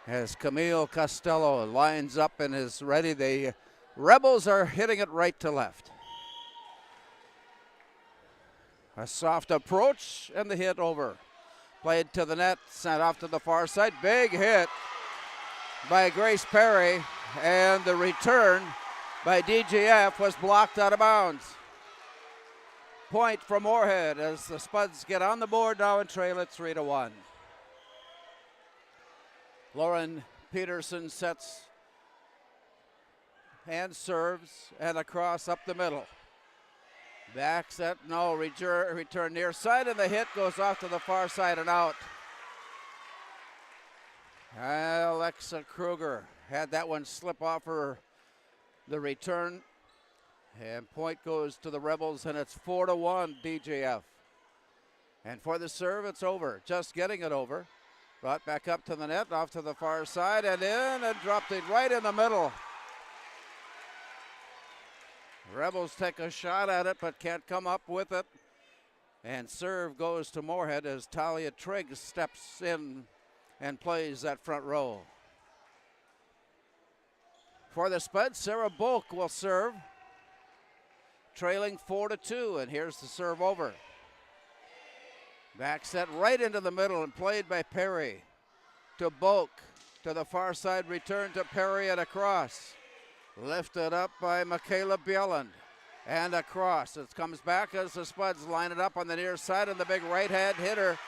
As Camille Costello lines up and is ready, the Rebels are hitting it right to left. A soft approach and the hit over. Played to the net, sent off to the far side. Big hit by Grace Perry, and the return by DGF was blocked out of bounds. Point for Moorhead as the Spuds get on the board now and trail it 3-1. Lauren Peterson sets and serves and across up the middle. Back set, no, return near side, and the hit goes off to the far side and out. Alexa Kruger had that one slip off her the return. And point goes to the Rebels, and it's 4-1 DGF. And for the serve, it's over. Just getting it over. Brought back up to the net, off to the far side, and in, and dropped it right in the middle. Rebels take a shot at it, but can't come up with it. And serve goes to Moorhead as Talia Triggs steps in and plays that front row. For the Spuds, Sarah Bulk will serve. Trailing 4-2, and here's the serve over. Back set right into the middle and played by Perry to Bulk. To the far side, return to Perry and across. Lifted up by Michaela Bjelland. and across. It comes back as the Spuds line it up on the near side, and the big right-hand hitter,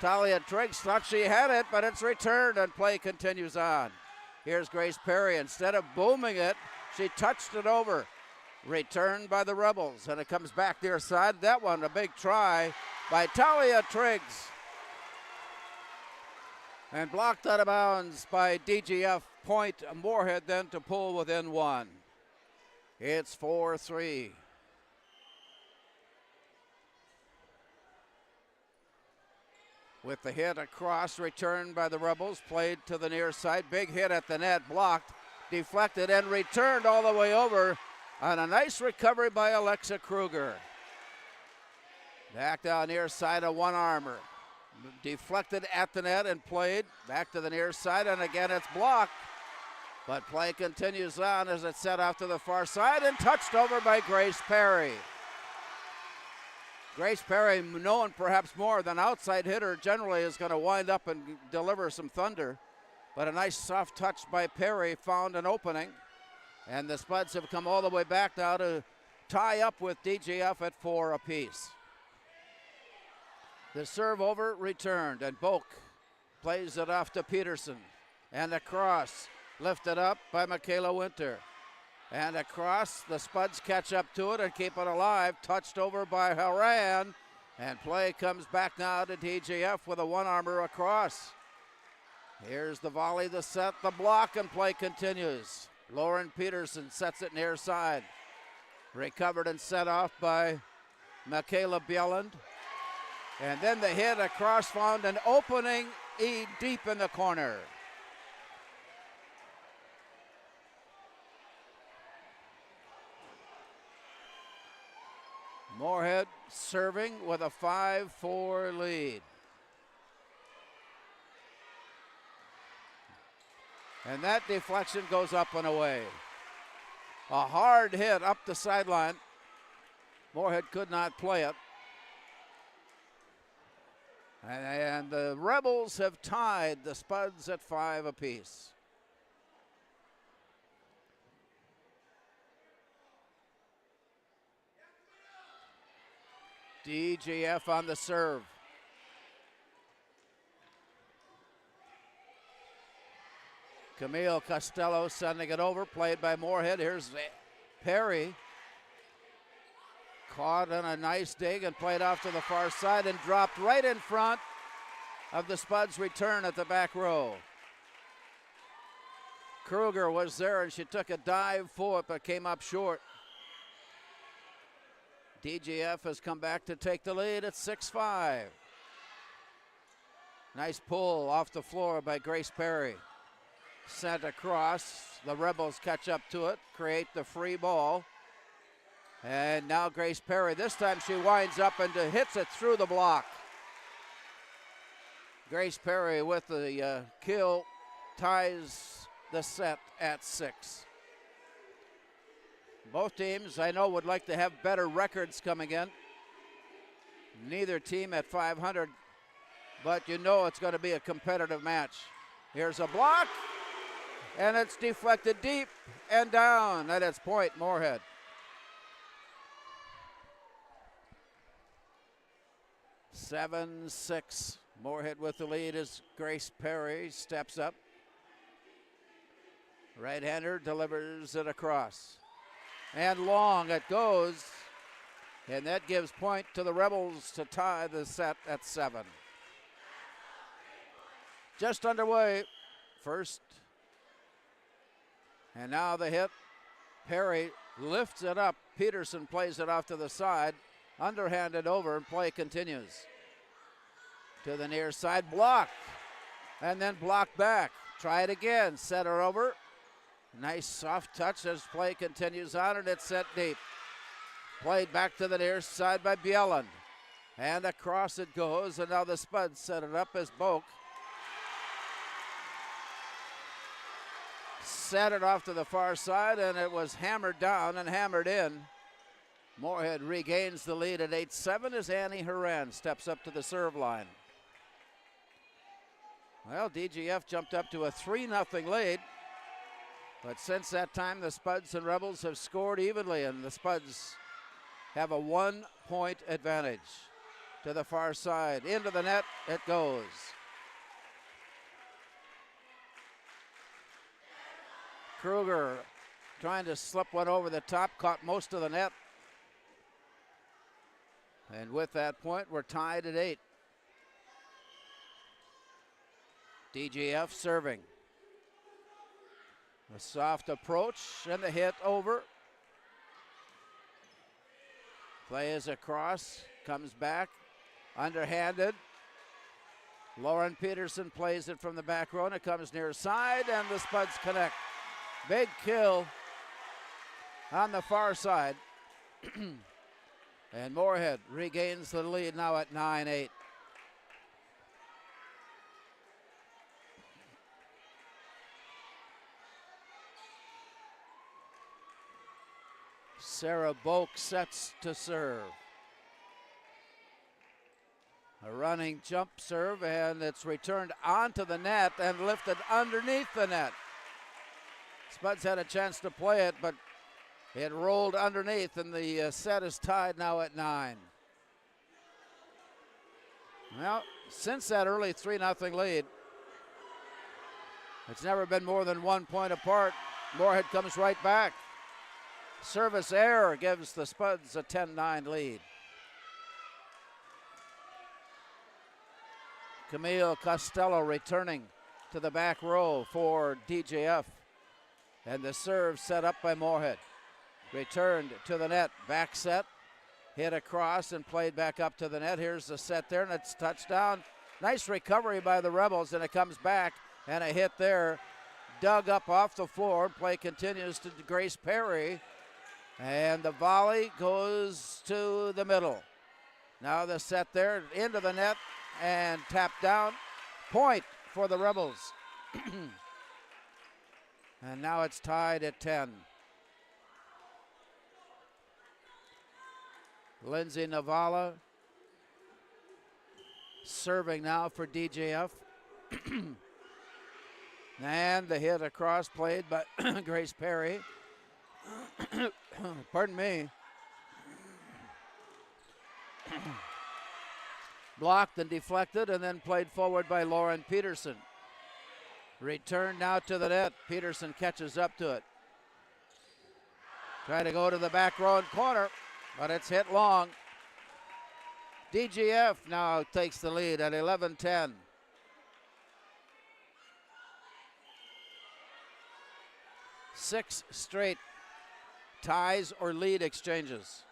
Talia Triggs, thought she had it, but it's returned, and play continues on. Here's Grace Perry. Instead of booming it, she touched it over. Returned by the Rebels, and it comes back near side. That one, a big try by Talia Triggs. And blocked out of bounds by DGF. Point Moorhead then to pull within one. It's 4-3. With the hit across, returned by the Rebels, played to the near side. Big hit at the net, blocked, deflected, and returned all the way over on a nice recovery by Alexa Kruger. Back down near side, a one-armer. Deflected at the net and played back to the near side, and again it's blocked. But play continues on as it's set off to the far side and touched over by Grace Perry. Grace Perry, known perhaps more than outside hitter, generally is going to wind up and deliver some thunder. But a nice soft touch by Perry found an opening. And the Spuds have come all the way back now to tie up with DGF at 4 apiece. The serve over, returned, and Boak plays it off to Peterson. And across, lifted up by Michaela Winter. And across, the Spuds catch up to it and keep it alive. Touched over by Haran. And play comes back now to DGF with a one-armer across. Here's the volley, the set, the block, and play continues. Lauren Peterson sets it near side. Recovered and set off by Michaela Bjelland. And then the hit across found an opening deep in the corner. Moorhead serving with a 5-4 lead. And that deflection goes up and away. A hard hit up the sideline. Moorhead could not play it. And the Rebels have tied the Spuds at 5 apiece. DGF on the serve. Camille Costello sending it over, played by Moorhead. Here's Perry. Caught on a nice dig and played off to the far side and dropped right in front of the Spuds' return at the back row. Kruger was there and she took a dive for it but came up short. DGF has come back to take the lead at 6-5. Nice pull off the floor by Grace Perry. Sent across, the Rebels catch up to it, create the free ball. And now Grace Perry, this time she winds up and hits it through the block. Grace Perry with the kill ties the set at 6. Both teams, I know, would like to have better records coming in. Neither team at 500, but you know it's going to be a competitive match. Here's a block, and it's deflected deep and down, and it's point Moorhead. Seven, 6. Moorhead with the lead as Grace Perry steps up. Right-hander delivers it across. And long it goes. And that gives point to the Rebels to tie the set at 7. Just underway. First. And now the hit. Perry lifts it up. Peterson plays it off to the side. Underhanded over and play continues. To the near side, block. And then block back. Try it again. Set her over. Nice soft touch as play continues on, and it's set deep. Played back to the near side by Bjelland. And across it goes, and now the Spuds set it up as Boak set it off to the far side, and it was hammered down and hammered in. Moorhead regains the lead at 8-7 as Annie Horan steps up to the serve line. Well, DGF jumped up to a 3-0 lead. But since that time, the Spuds and Rebels have scored evenly, and the Spuds have a 1-point advantage. To the far side, into the net it goes. Kruger trying to slip one over the top, caught most of the net. And with that point, we're tied at 8. DGF serving. A soft approach and the hit over. Play is across, comes back, underhanded. Lauren Peterson plays it from the back row and it comes near side and the Spuds connect. Big kill on the far side. And Moorhead regains the lead now at 9-8. Sarah Boak sets to serve. A running jump serve, and it's returned onto the net and lifted underneath the net. Spuds had a chance to play it, but it rolled underneath, and the set is tied now at 9. Well, since that early 3-0 lead, it's never been more than 1 point apart. Moorhead comes right back. Service error gives the Spuds a 10-9 lead. Camille Costello returning to the back row for DGF. And the serve set up by Moorhead. Returned to the net, back set, hit across and played back up to the net. Here's the set there, and it's touchdown. Nice recovery by the Rebels, and it comes back, and a hit there. Dug up off the floor. Play continues to Grace Perry, and the volley goes to the middle. Now the set there, into the net, and tapped down. Point for the Rebels. And now it's tied at 10. Lindsay Navala serving now for DGF. And the hit across played by Grace Perry. Pardon me. Blocked and deflected and then played forward by Lauren Peterson. Return now to the net. Peterson catches up to it. Trying to go to the back row and corner, but it's hit long. DGF now takes the lead at 11-10. Six straight ties or lead exchanges.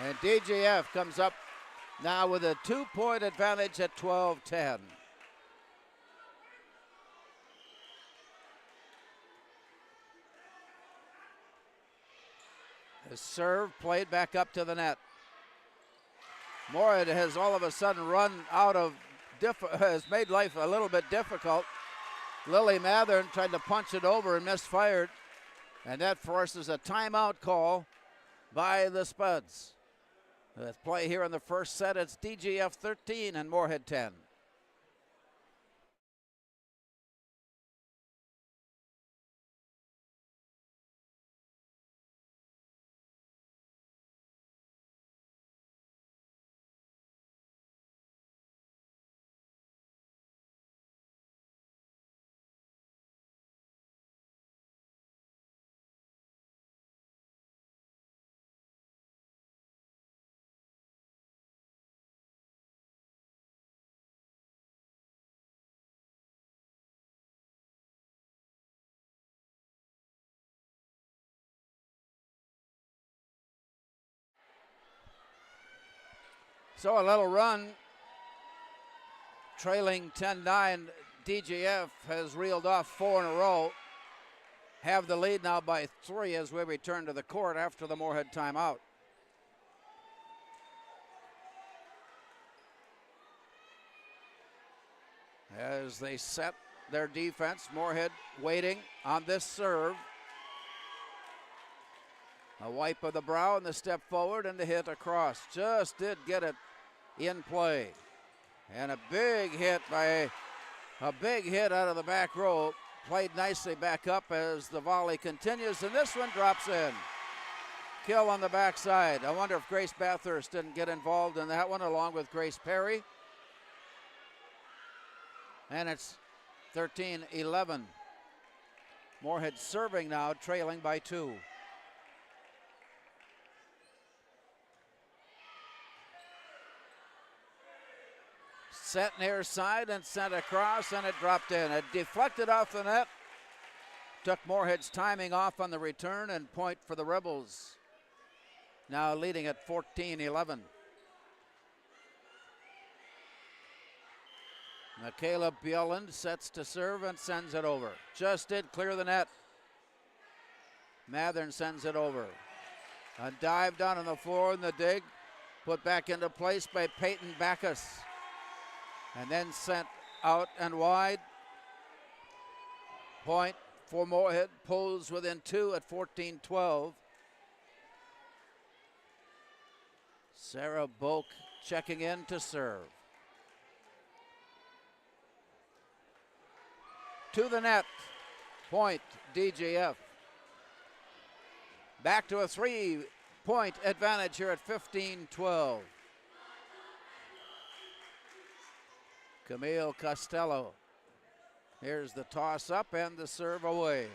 And DGF comes up now with a 2-point advantage at 12-10. The serve played back up to the net. Moorhead has all of a sudden run out of, has made life a little bit difficult. Lily Mathern tried to punch it over and misfired, and that forces a timeout call by the Spuds. Let's play here in the first set. It's DGF 13 and Moorhead 10. So a little run, trailing 10-9. DGF has reeled off 4 in a row. Have the lead now by 3 as we return to the court after the Moorhead timeout. As they set their defense, Moorhead waiting on this serve. A wipe of the brow and the step forward and the hit across. Just did get it in play. And a big hit out of the back row. Played nicely back up as the volley continues, and this one drops in. kill on the backside. I wonder if Grace Bathurst didn't get involved in that one along with Grace Perry. And it's 13-11. Moorhead serving now, trailing by 2. Set near side and sent across, and it dropped in. It deflected off the net. Took Moorhead's timing off on the return, and point for the Rebels. Now leading at 14-11. Michaela Bjelland sets to serve and sends it over. Just did clear the net. Mathern sends it over. A dive down on the floor in the dig. Put back into place by Peyton Backus. And then sent out and wide. Point for Moorhead. Pulls within 2 at 14-12. Sarah Boak checking in to serve. To the net, point DGF. Back to a 3-point advantage here at 15-12. Camille Costello. Here's the toss up and the serve away.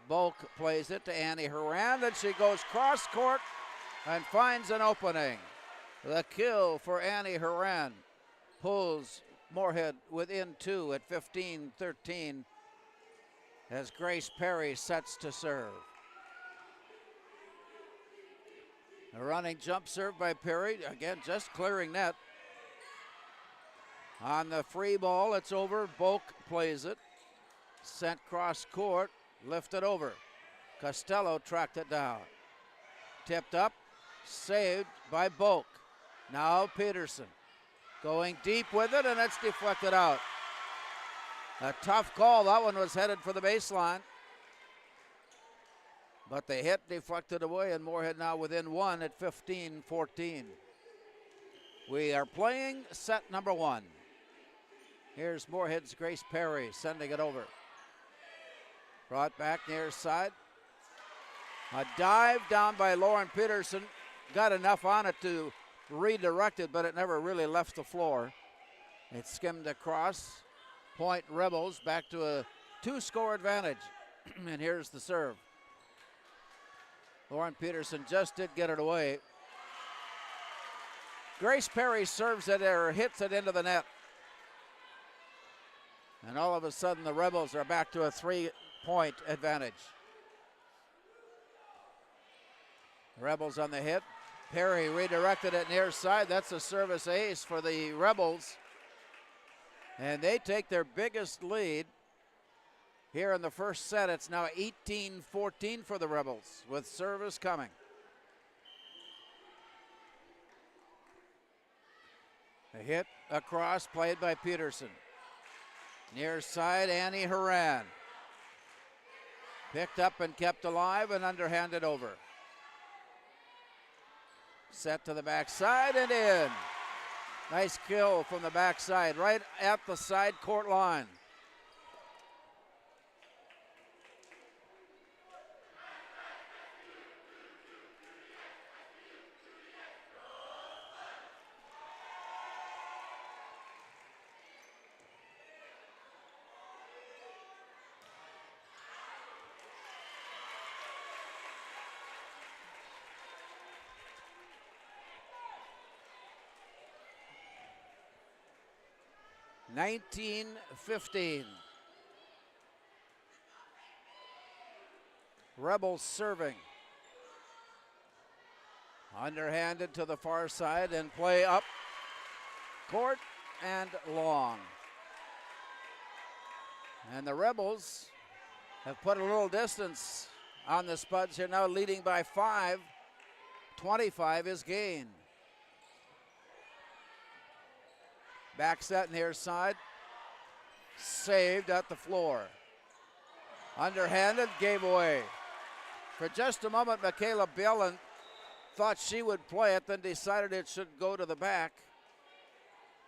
Bulk plays it to Annie Horan, and she goes cross court and finds an opening. The kill for Annie Horan pulls Moorhead within 2 at 15-13 as Grace Perry sets to serve. A running jump serve by Perry, again just clearing net. On the free ball, it's over. Boak plays it. Sent cross court, lifted over. Costello tracked it down. Tipped up, saved by Boak. Now Peterson. Going deep with it, and it's deflected out. A tough call. That one was headed for the baseline. But the hit deflected away, and Moorhead now within 1 at 15-14. We are playing set number 1. Here's Moorhead's Grace Perry sending it over. Brought back near side. A dive down by Lauren Peterson. Got enough on it to redirect it, but it never really left the floor. It skimmed across. Point Rebels back to a 2-score advantage. And here's the serve. Lauren Peterson just did get it away. Grace Perry serves it or hits it into the net. And all of a sudden the Rebels are back to a 3-point advantage. Rebels on the hit. Perry redirected it near side. That's a service ace for the Rebels. And they take their biggest lead here in the first set. It's now 18-14 for the Rebels with service coming. A hit across played by Peterson. Near side, Annie Horan. Picked up and kept alive and underhanded over. Set to the backside and in. Nice kill from the backside, right at the side court line. (19-15). Rebels serving. Underhanded to the far side and play up court and long. And the Rebels have put a little distance on the Spuds here now, leading by 5. 25 is gained. Back set near side. Saved at the floor. Underhanded, gave away. For just a moment, Michaela Bjelland thought she would play it, then decided it should go to the back.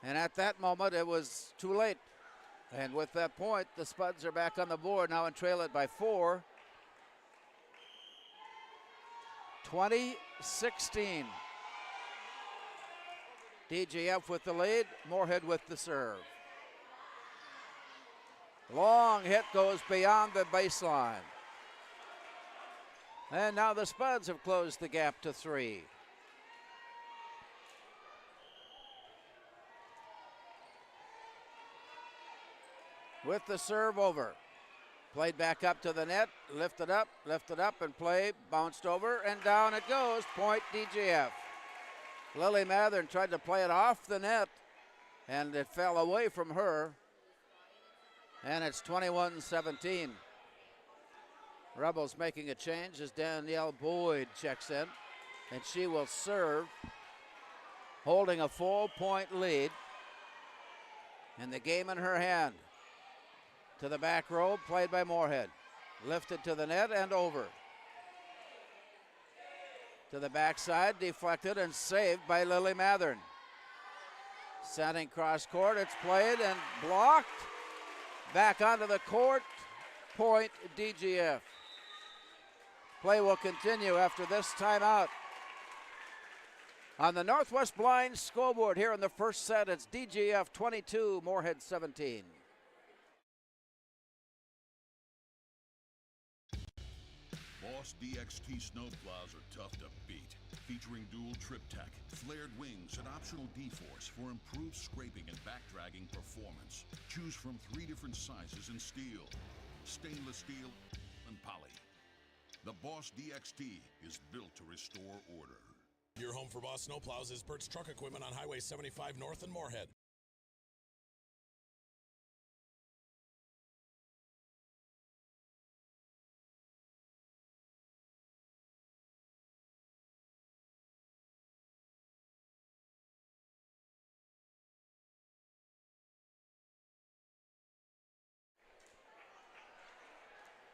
And at that moment, it was too late. And with that point, the Spuds are back on the board now and trail it by 4. 20-16. DGF with the lead, Moorhead with the serve. Long hit goes beyond the baseline. And now the Spuds have closed the gap to 3. With the serve over. Played back up to the net, lifted up, and play, bounced over, and down it goes. Point DGF. Lily Mathern tried to play it off the net, and it fell away from her. And it's 21-17. Rebels making a change as Danielle Boyd checks in, and she will serve, holding a 4-point lead, and the game in her hand. To the back row, played by Moorhead. Lifted to the net and over. To the backside, deflected and saved by Lily Mathern. Sending cross court, it's played and blocked. Back onto the court, point DGF. Play will continue after this timeout. On the Northwest Blind scoreboard here in the first set, it's DGF 22, Moorhead 17. Boss DXT snowplows are tough to beat. Featuring dual trip tech, flared wings, and optional D-force for improved scraping and back-dragging performance. Choose from 3 different sizes in steel, stainless steel, and poly. The Boss DXT is built to restore order. Your home for Boss snowplows is Bert's Truck Equipment on Highway 75 North in Moorhead.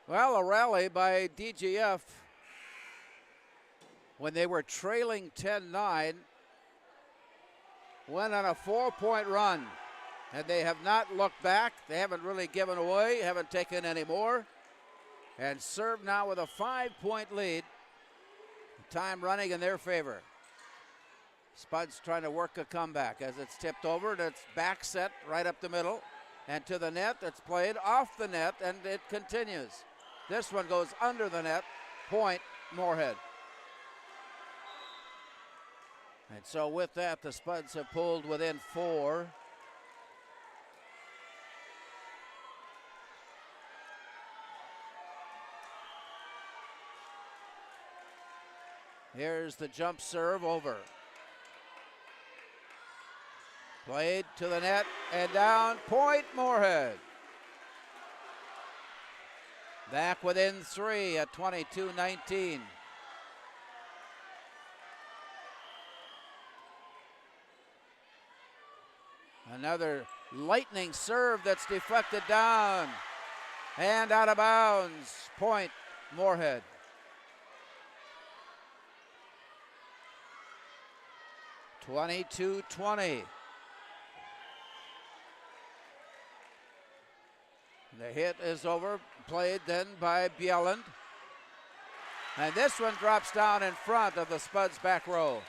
Well, a rally by DGF when they were trailing 10-9, went on a 4-point run, and they have not looked back. They haven't really given away, haven't taken any more, and serve now with a 5-point lead. Time running in their favor. Spuds trying to work a comeback as it's tipped over, and it's back set right up the middle, and to the net. It's played off the net, and it continues. This one goes under the net, point Moorhead. And so with that, the Spuds have pulled within 4. Here's the jump serve over. Played to the net and down, point Moorhead. Back within 3 at 22-19. Another lightning serve that's deflected down and out of bounds. Point Moorhead. (22-20). The hit is over, played then by Bjelland. And this one drops down in front of the Spuds back row.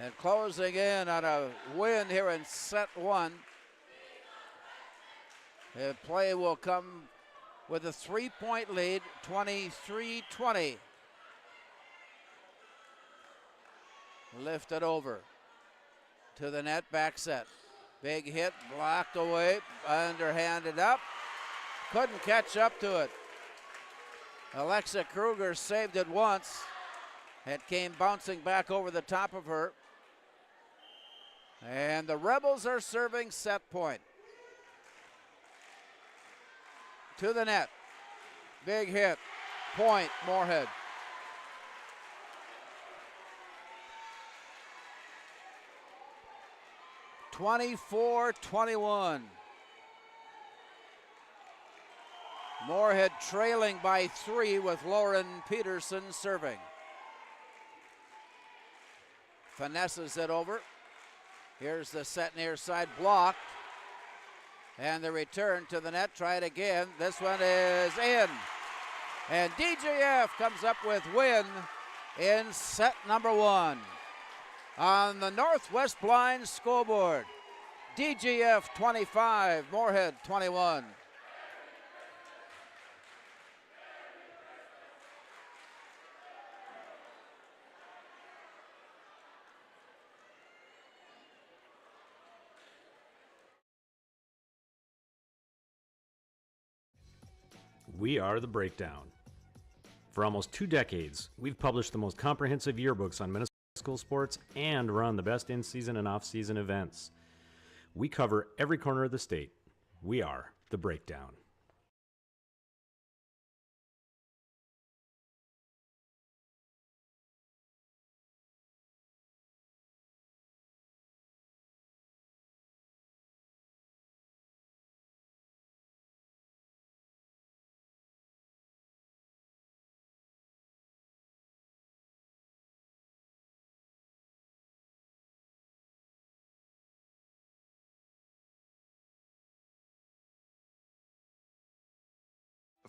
And closing in on a win here in set 1. The play will come with a 3-point lead, 23-20. Lifted over to the net, back set. Big hit, blocked away, underhanded up. Couldn't catch up to it. Alexa Kruger saved it once. It came bouncing back over the top of her. And the Rebels are serving set point. To the net. Big hit. Point Moorhead. (24-21). Moorhead trailing by 3 with Lauren Peterson serving. Finesses it over. Here's the set near side, blocked. And the return to the net, try it again. This one is in. And DGF comes up with win in set number 1. On the Northwest Blind scoreboard, DGF 25, Moorhead 21. We are The Breakdown. For almost 2 decades, we've published the most comprehensive yearbooks on Minnesota school sports and run the best in-season and off-season events. We cover every corner of the state. We are The Breakdown.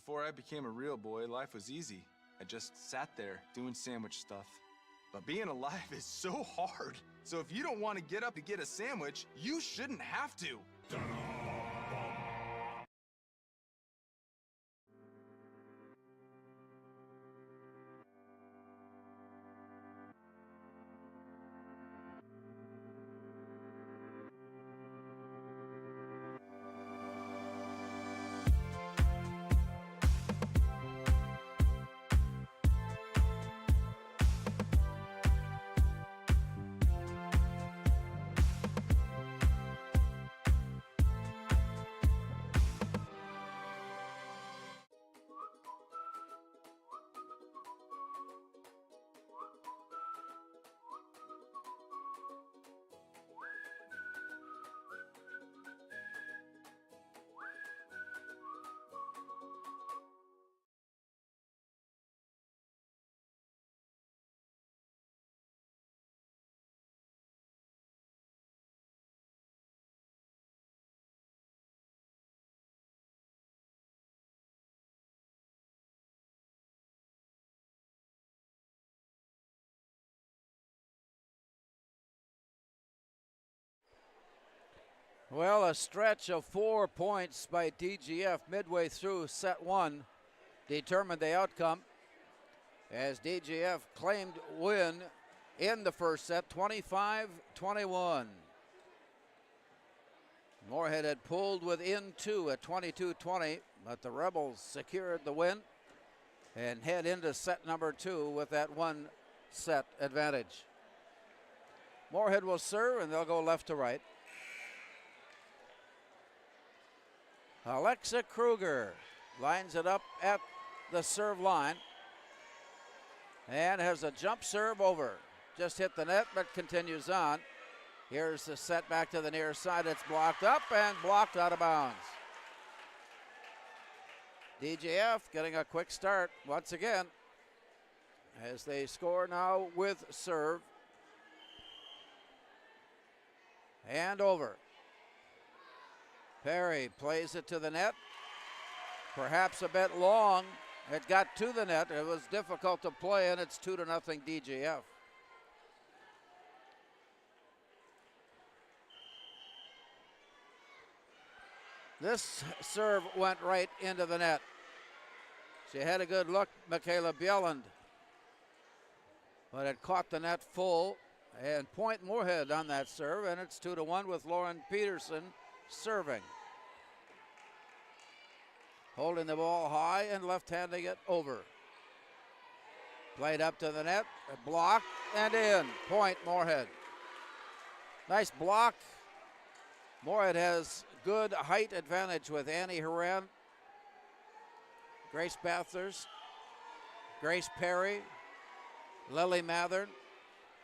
Before I became a real boy, life was easy. I just sat there doing sandwich stuff. But being alive is so hard. So if you don't want to get up to get a sandwich, you shouldn't have to. Well, a stretch of 4 points by DGF midway through set 1 determined the outcome as DGF claimed win in the first set, 25-21. Moorhead had pulled within 2 at 22-20, but the Rebels secured the win and head into set number 2 with that 1 set advantage. Moorhead will serve and they'll go left to right. Alexa Kruger lines it up at the serve line and has a jump serve over. Just hit the net but continues on. Here's the set back to the near side. It's blocked up and blocked out of bounds. DGF getting a quick start once again as they score now with serve and over. Perry plays it to the net. Perhaps a bit long. It got to the net. It was difficult to play, and it's 2-0 DGF. This serve went right into the net. She had a good look, Michaela Bjelland, but it caught the net full, and point Moorhead on that serve, and it's 2-1 with Lauren Peterson serving. Holding the ball high and left-handing it over. Played up to the net, blocked and in. Point Moorhead. Nice block. Moorhead has good height advantage with Annie Horan, Grace Bathurst, Grace Perry, Lily Mathern,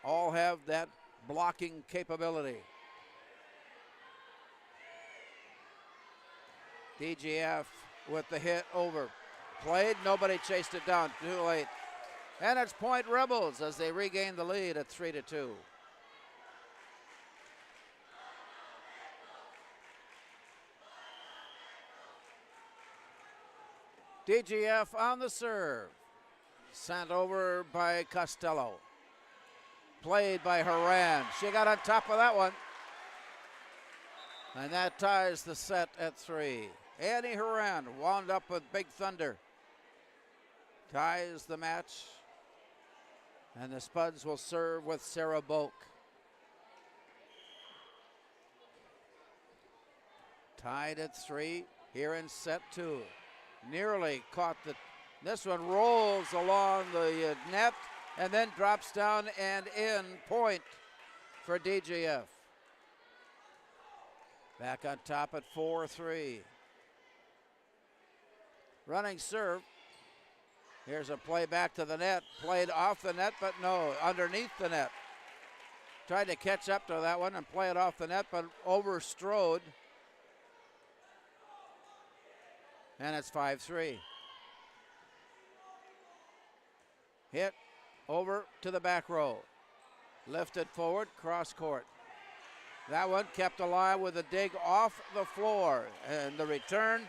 all have that blocking capability. DGF with the hit over. Played, nobody chased it down, too late. And it's point Rebels as they regain the lead at 3-2. DGF on the serve. Sent over by Costello. Played by Haran. She got on top of that one. And that ties the set at 3. Annie Haran wound up with Big Thunder. Ties the match. And the Spuds will serve with Sarah Boak. Tied at 3 here in set 2. Nearly caught this one rolls along the net and then drops down and in. Point for DGF. Back on top at 4-3. Running serve. Here's a play back to the net. Played off the net, but no, underneath the net. Tried to catch up to that one and play it off the net, but overstrode. And it's 5-3. Hit over to the back row. Lifted forward, cross court. That one kept alive with a dig off the floor. And the return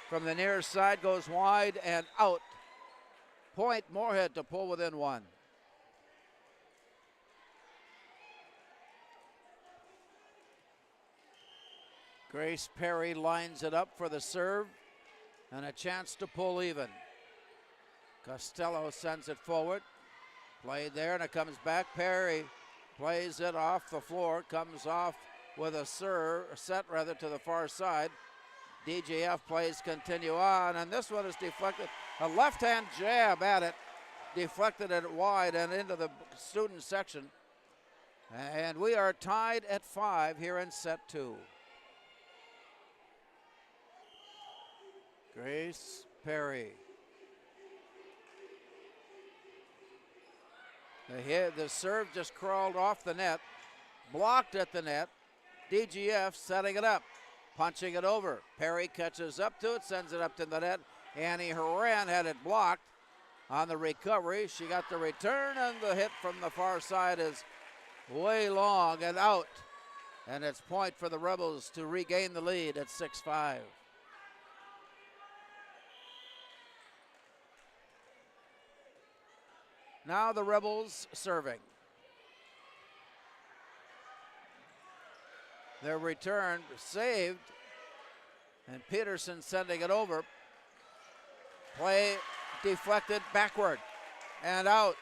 from the near side goes wide and out. Point Moorhead to pull within 1. Grace Perry lines it up for the serve and a chance to pull even. Costello sends it forward. Played there and it comes back. Perry plays it off the floor. Comes off with a set to the far side. DGF plays continue on, and this one is deflected. A left-hand jab at it, deflected it wide and into the student section. And we are tied at 5 here in set 2. Grace Perry. The serve just crawled off the net, blocked at the net. DGF setting it up, punching it over. Perry catches up to it, sends it up to the net. Annie Haran had it blocked on the recovery. She got the return, and the hit from the far side is way long and out. And it's point for the Rebels to regain the lead at 6-5. Now the Rebels serving. Their return saved, and Peterson sending it over. Play deflected backward and out.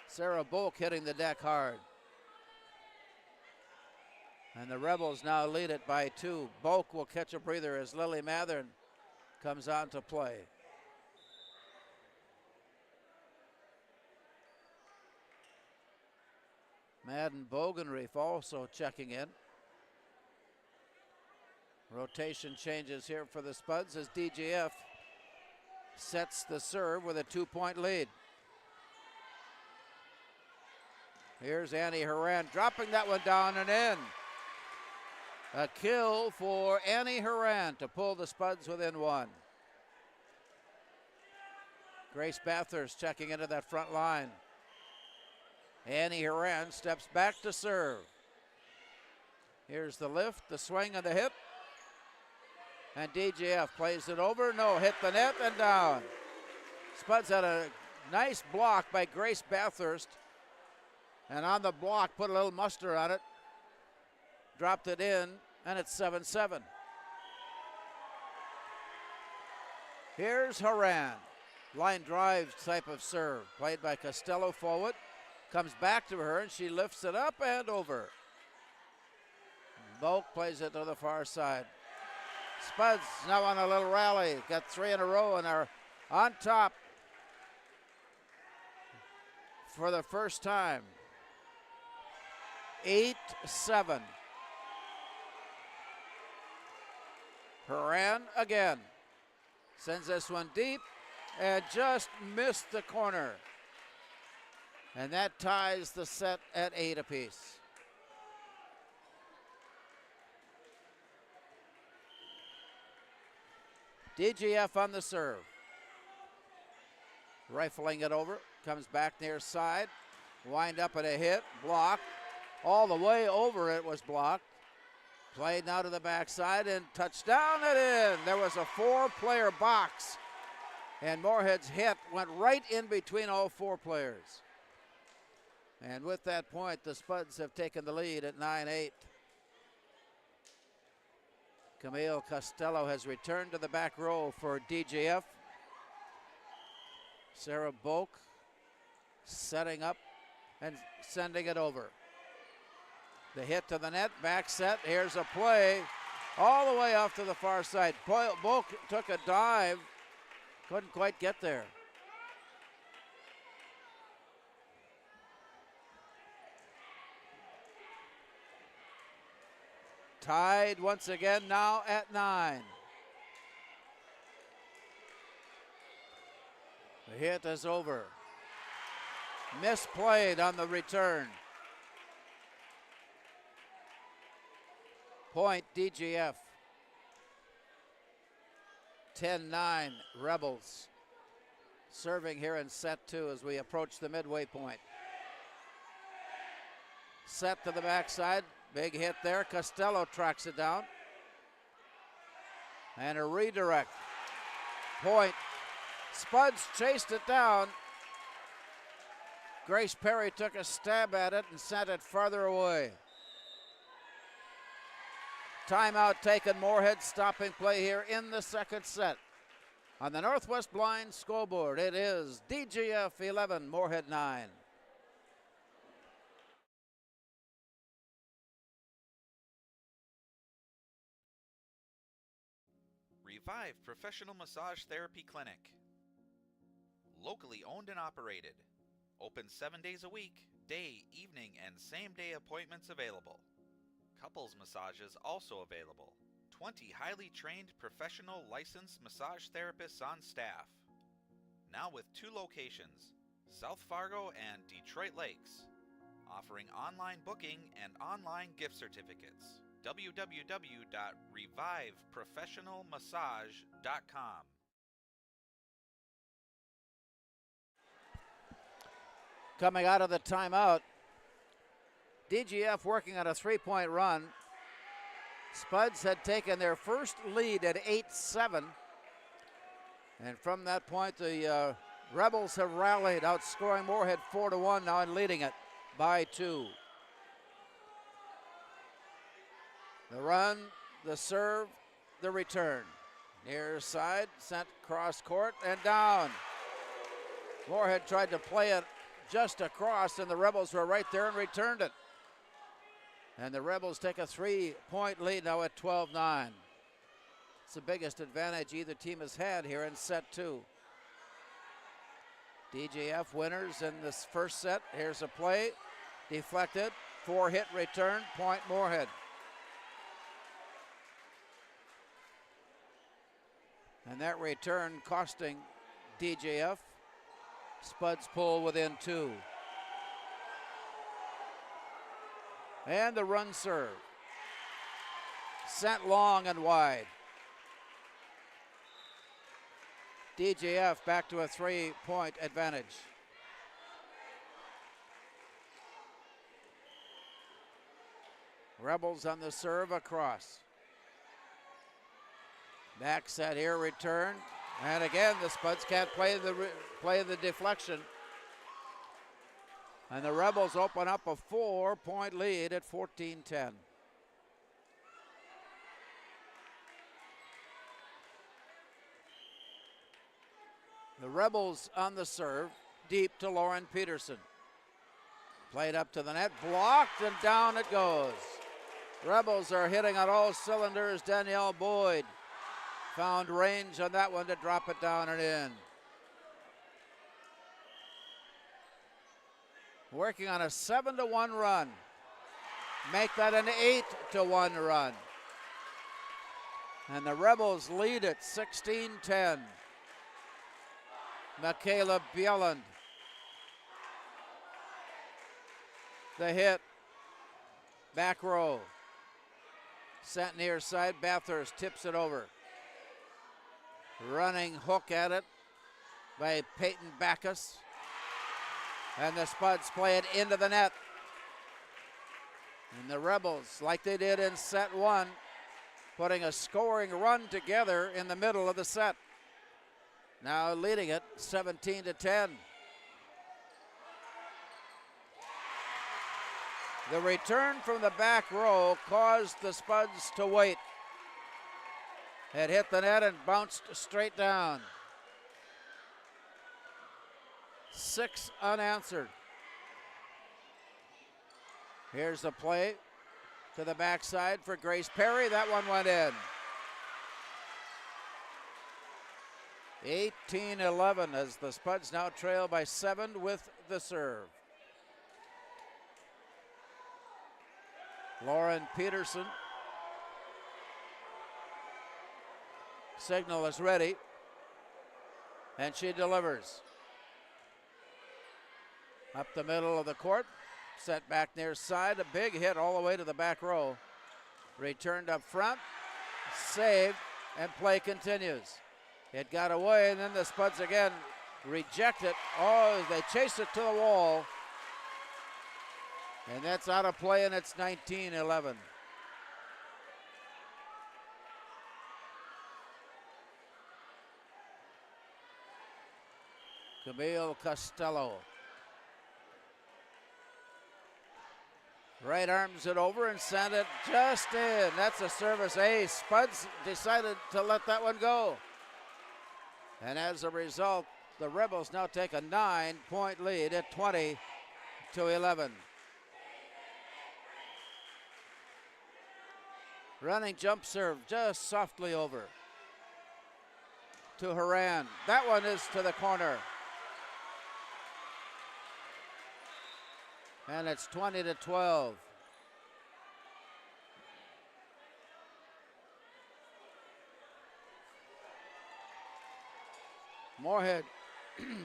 Sarah Boak hitting the deck hard. And the Rebels now lead it by 2. Boak will catch a breather as Lily Mathern comes on to play. Madden Bogenreef also checking in. Rotation changes here for the Spuds as DGF sets the serve with a 2-point lead. Here's Annie Haran dropping that one down and in. A kill for Annie Haran to pull the Spuds within 1. Grace Bathurst checking into that front line. Annie Haran steps back to serve. Here's the lift, the swing, and the hit. And DGF plays it over. No, hit the net and down. Spuds had a nice block by Grace Bathurst. And on the block, put a little muster on it. Dropped it in, and it's 7-7. Here's Haran. Line drive type of serve. Played by Costello forward. Comes back to her, and she lifts it up and over. Boak plays it to the far side. Spuds now on a little rally. Got 3 in a row and are on top for the first time. 8-7. Haran again. Sends this one deep and just missed the corner. And that ties the set at 8 apiece. DGF on the serve. Rifling it over, comes back near side. Wind up at a hit, blocked. All the way over it was blocked. Played now to the backside and touchdown and in. There was a 4-player box, and Moorhead's hit went right in between all 4 players. And with that point, the Spuds have taken the lead at 9-8. Camille Costello has returned to the back row for DGF. Sarah Boak setting up and sending it over. The hit to the net, back set, here's a play all the way off to the far side. Boak took a dive, couldn't quite get there. Tied once again now at 9. The hit is over. Misplayed on the return. Point DGF. 10-9 Rebels. Serving here in set 2 as we approach the midway point. Set to the backside. Big hit there. Costello tracks it down. And a redirect. Point. Spuds chased it down. Grace Perry took a stab at it and sent it farther away. Timeout taken. Moorhead stopping play here in the second set. On the Northwest Blind scoreboard, it is DGF 11, Moorhead 9. Revive Professional Massage Therapy Clinic. Locally owned and operated. Open 7 days a week, day, evening, and same-day appointments available. Couples massages also available. 20 highly trained professional licensed massage therapists on staff. Now with 2 locations, South Fargo and Detroit Lakes. Offering online booking and online gift certificates. www.reviveprofessionalmassage.com. Coming out of the timeout, DGF working on a 3-point run. Spuds had taken their first lead at 8-7. And from that point, the Rebels have rallied, outscoring Moorhead 4-1 now and leading it by 2. The run, the serve, the return. Near side, sent cross court and down. Moorhead tried to play it just across, and the Rebels were right there and returned it. And the Rebels take a 3-point lead now at 12-9. It's the biggest advantage either team has had here in set 2. DGF winners in this first set. Here's a play, deflected, 4-hit return, point Moorhead. And that return costing DGF. Spuds pull within 2. And the run serve. Sent long and wide. DGF back to a 3-point advantage. Rebels on the serve across. Back set here, return. And again, the Spuds can't play the deflection. And the Rebels open up a 4-point lead at 14-10. The Rebels on the serve, deep to Lauren Peterson. Played up to the net, blocked, and down it goes. Rebels are hitting on all cylinders. Danielle Boyd found range on that one to drop it down and in. Working on a 7-1 run. Make that an 8-1 run. And the Rebels lead at 16-10. Michaela Bjelland. The hit. Back row. Sent near side. Bathurst tips it over. Running hook at it by Peyton Backus. And the Spuds play it into the net. And the Rebels, like they did in set one, putting a scoring run together in the middle of the set. Now leading it 17-10. The return from the back row caused the Spuds to wait. It hit the net and bounced straight down. 6 unanswered. Here's the play to the backside for Grace Perry. That one went in. 18-11 as the Spuds now trail by 7 with the serve. Lauren Peterson. Signal is ready. And she delivers. Up the middle of the court. Set back near side. A big hit all the way to the back row. Returned up front. Saved. And play continues. It got away, and then the Spuds again reject it. Oh, they chase it to the wall. And that's out of play, and it's 19-11. Camille Costello. Right arms it over and send it just in. That's a service ace. Spuds decided to let that one go. And as a result, the Rebels now take a 9-point lead at 20-11. Running jump serve just softly over to Haran. That one is to the corner. And it's 20-12. Moorhead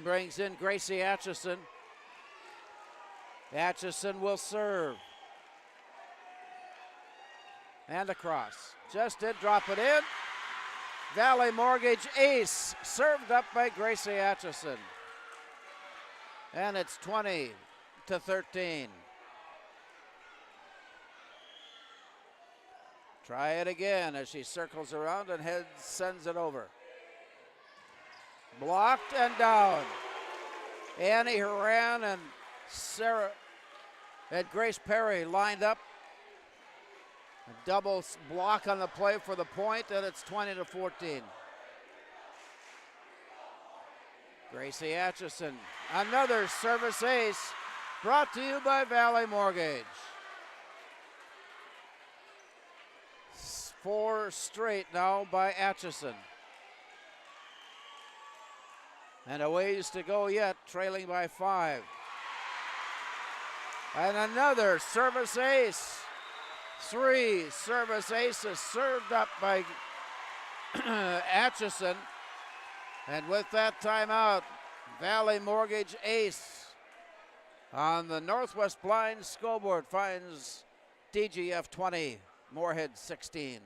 brings in Gracie Atchison. Atchison will serve. And across. Just did drop it in. Valley Mortgage ace served up by Gracie Atchison. And it's 20-13. Try it again as she circles around and sends it over. Blocked and down. Annie Haran and Sarah and Grace Perry lined up. A double block on the play for the point, and it's 20-14. Gracie Atchison, another service ace, brought to you by Valley Mortgage. 4 straight now by Atchison. And a ways to go yet, trailing by 5. And another service ace. 3 service aces served up by Atchison. And with that timeout, Valley Mortgage ace on the Northwest Blind scoreboard finds DGF 20, Moorhead 16.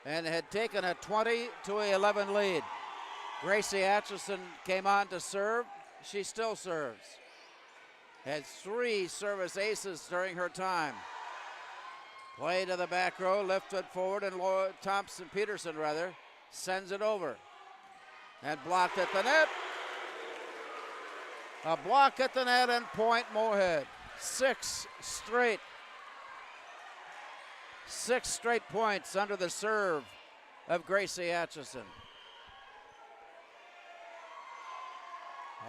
And had taken a 20-11 lead. Gracie Atchison came on to serve. She still serves. Had 3 service aces during her time. Play to the back row, lifted forward, and Thompson-Peterson sends it over. And blocked at the net. A block at the net and point Moorhead. 6 straight. 6 straight points under the serve of Gracie Atchison.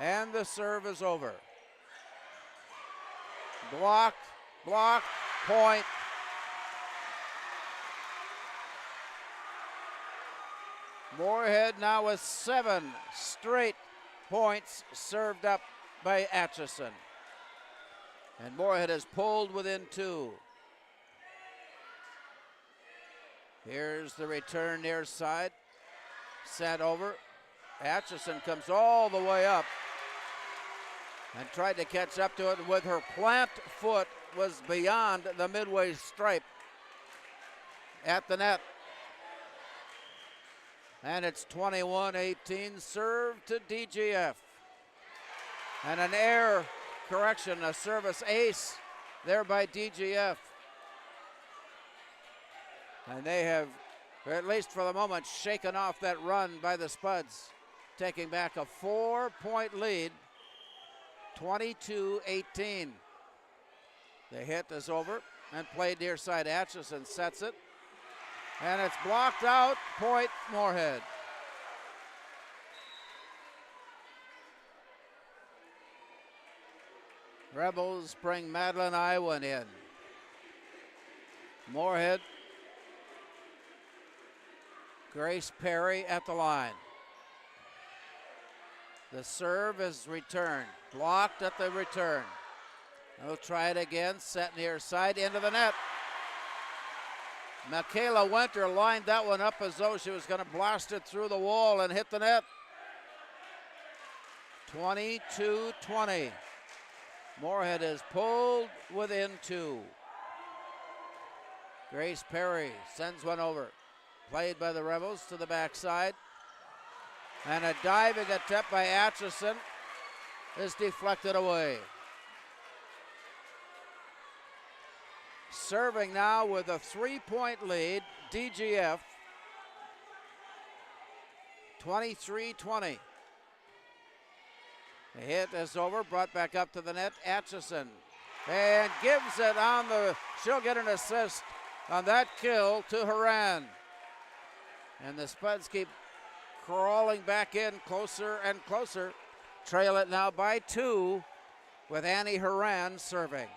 And the serve is over. Blocked, point. Moorhead now with 7 straight points served up by Atchison. And Moorhead has pulled within 2. Here's the return near side. Sent over. Atchison comes all the way up and tried to catch up to it with her plant foot was beyond the midway stripe at the net. And it's 21-18, serve to DGF. And an error correction, a service ace there by DGF. And they have, or at least for the moment, shaken off that run by the Spuds, taking back a 4-point lead, 22-18. The hit is over and played near side. Atchison sets it. And it's blocked out, point Moorhead. Rebels bring Madeline Iwan in. Moorhead. Grace Perry at the line. The serve is returned, blocked at the return. They'll try it again, set near side into the net. Michaela Winter lined that one up as though she was going to blast it through the wall and hit the net. 22-20. Moorhead is pulled within 2. Grace Perry sends one over. Played by the Rebels to the backside. And a diving attempt by Atchison is deflected away. Serving now with a 3-point lead, DGF, 23-20. The hit is over, brought back up to the net, Atchison. And gives it on the, she'll get an assist on that kill to Haran. And the Spuds keep crawling back in closer and closer. Trail it now by 2 with Annie Haran serving.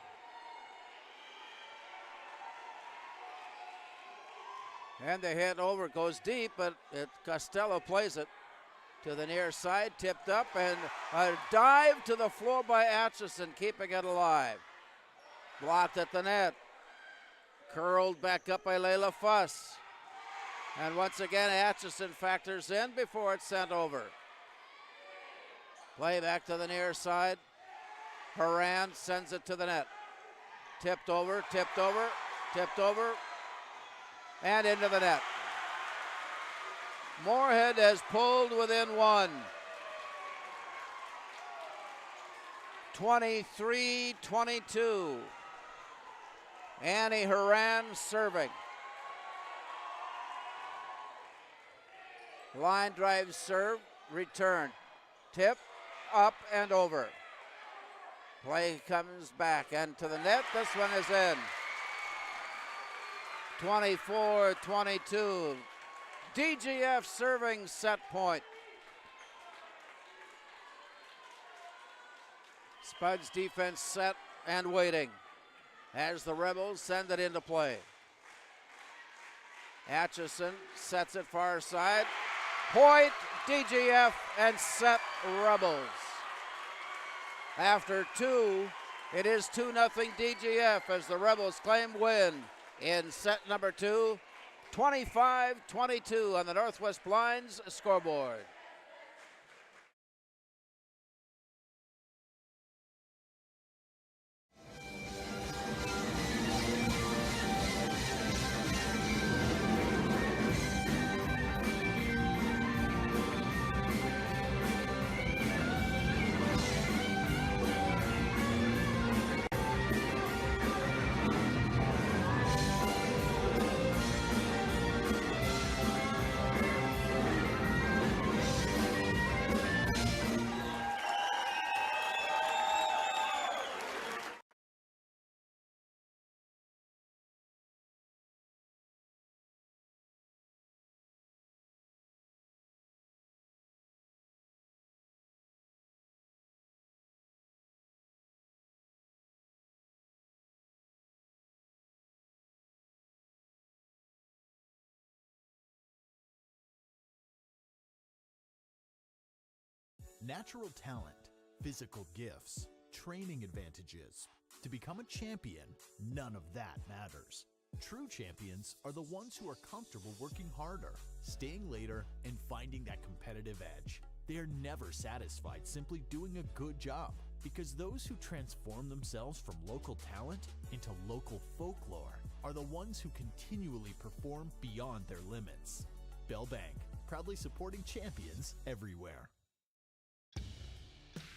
And the hit over goes deep, but Costello plays it to the near side, tipped up, and a dive to the floor by Atchison, keeping it alive. Blocked at the net. Curled back up by Layla Fuss. And once again, Atchison factors in before it's sent over. Play back to the near side. Haran sends it to the net. Tipped over, tipped over, tipped over, and into the net. Moorhead has pulled within 1. 23-22. Annie Haran serving. Line drive serve, return. Tip, up and over. Play comes back and to the net. This one is in. 24-22. DGF serving set point. Spuds defense set and waiting as the Rebels send it into play. Atchison sets it far side. Point DGF and set Rebels. After 2, it is 2-0 DGF as the Rebels claim win in set number 2, 25-22 on the Northwest Blinds scoreboard. Natural talent, physical gifts, training advantages. To become a champion, none of that matters. True champions are the ones who are comfortable working harder, staying later, and finding that competitive edge. They are never satisfied simply doing a good job, because those who transform themselves from local talent into local folklore are the ones who continually perform beyond their limits. Bell Bank, proudly supporting champions everywhere.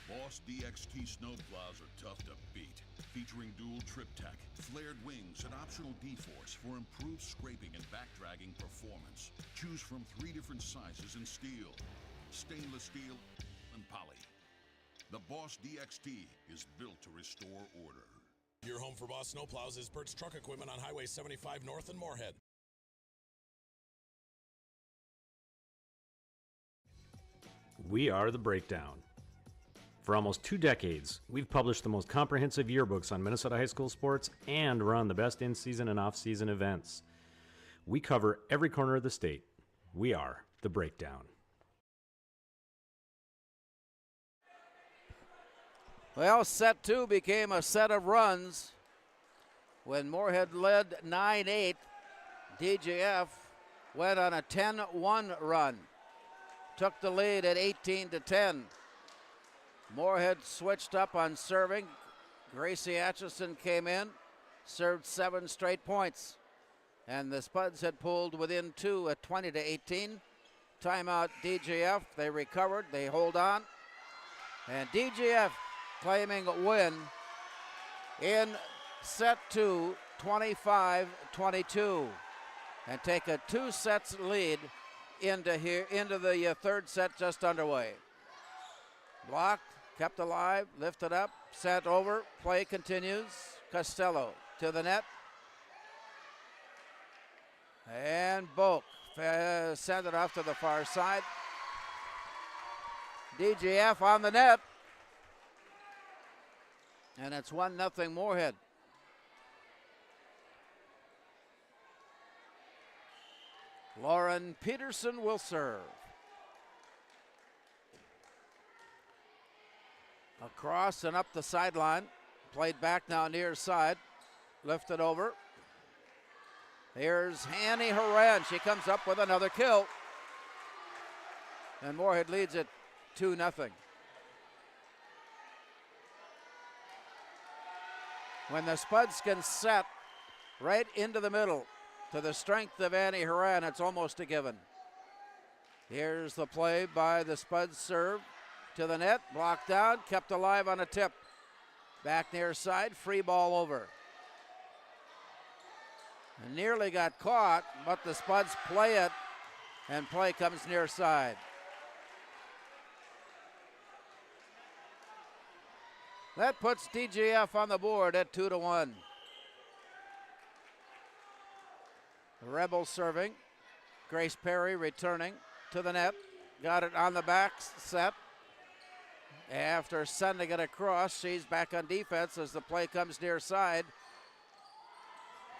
Boss DXT snowplows are tough to beat. Featuring dual trip tech, flared wings, and optional D-force for improved scraping and backdragging performance. Choose from 3 different sizes in steel, stainless steel, and poly. The Boss DXT is built to restore order. Your home for Boss snowplows is Burt's Truck Equipment on Highway 75 North in Moorhead. We are the Breakdown. For almost 2 decades, we've published the most comprehensive yearbooks on Minnesota high school sports and run the best in-season and off-season events. We cover every corner of the state. We are the Breakdown. Well, set 2 became a set of runs when Moorhead led 9-8. DGF went on a 10-1 run, took the lead at 18-10. Moorhead switched up on serving. Gracie Atchison came in, served 7 straight points, and the Spuds had pulled within 2 at 20-18. Timeout DGF. They recovered. They hold on, and DGF claiming a win in set 2, 25-22, and take a 2 sets lead into the third set just underway. Blocked, kept alive, lifted up, sent over, play continues. Costello to the net. And Boak sent it off to the far side. DGF on the net. And it's 1-0 Moorhead. Lauren Peterson will serve. Across and up the sideline. Played back now near side. Lifted over. Here's Annie Horan. She comes up with another kill. And Moorhead leads it 2-0. When the Spuds can set right into the middle to the strength of Annie Horan, it's almost a given. Here's the play by the Spuds serve to the net, blocked down, kept alive on a tip. Back near side, free ball over. And nearly got caught, but the Spuds play it, and play comes near side. That puts DGF on the board at 2-1. The Rebels serving. Grace Perry returning to the net. Got it on the back set. After sending it across, she's back on defense as the play comes near side.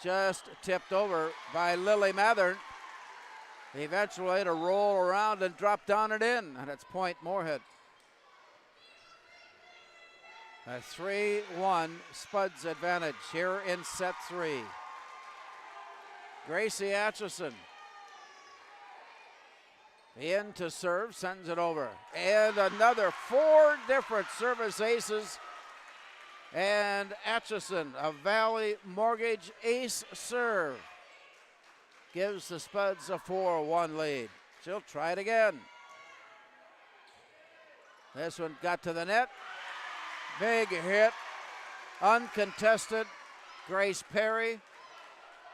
Just tipped over by Lily Mathern. Eventually to roll around and drop down and in, and it's point Moorhead. A 3-1 Spuds advantage here in set 3. Gracie Atchison in to serve, sends it over. And another 4 different service aces. And Atchison, a Valley Mortgage ace serve, gives the Spuds a 4-1 lead. She'll try it again. This one got to the net. Big hit, uncontested. Grace Perry,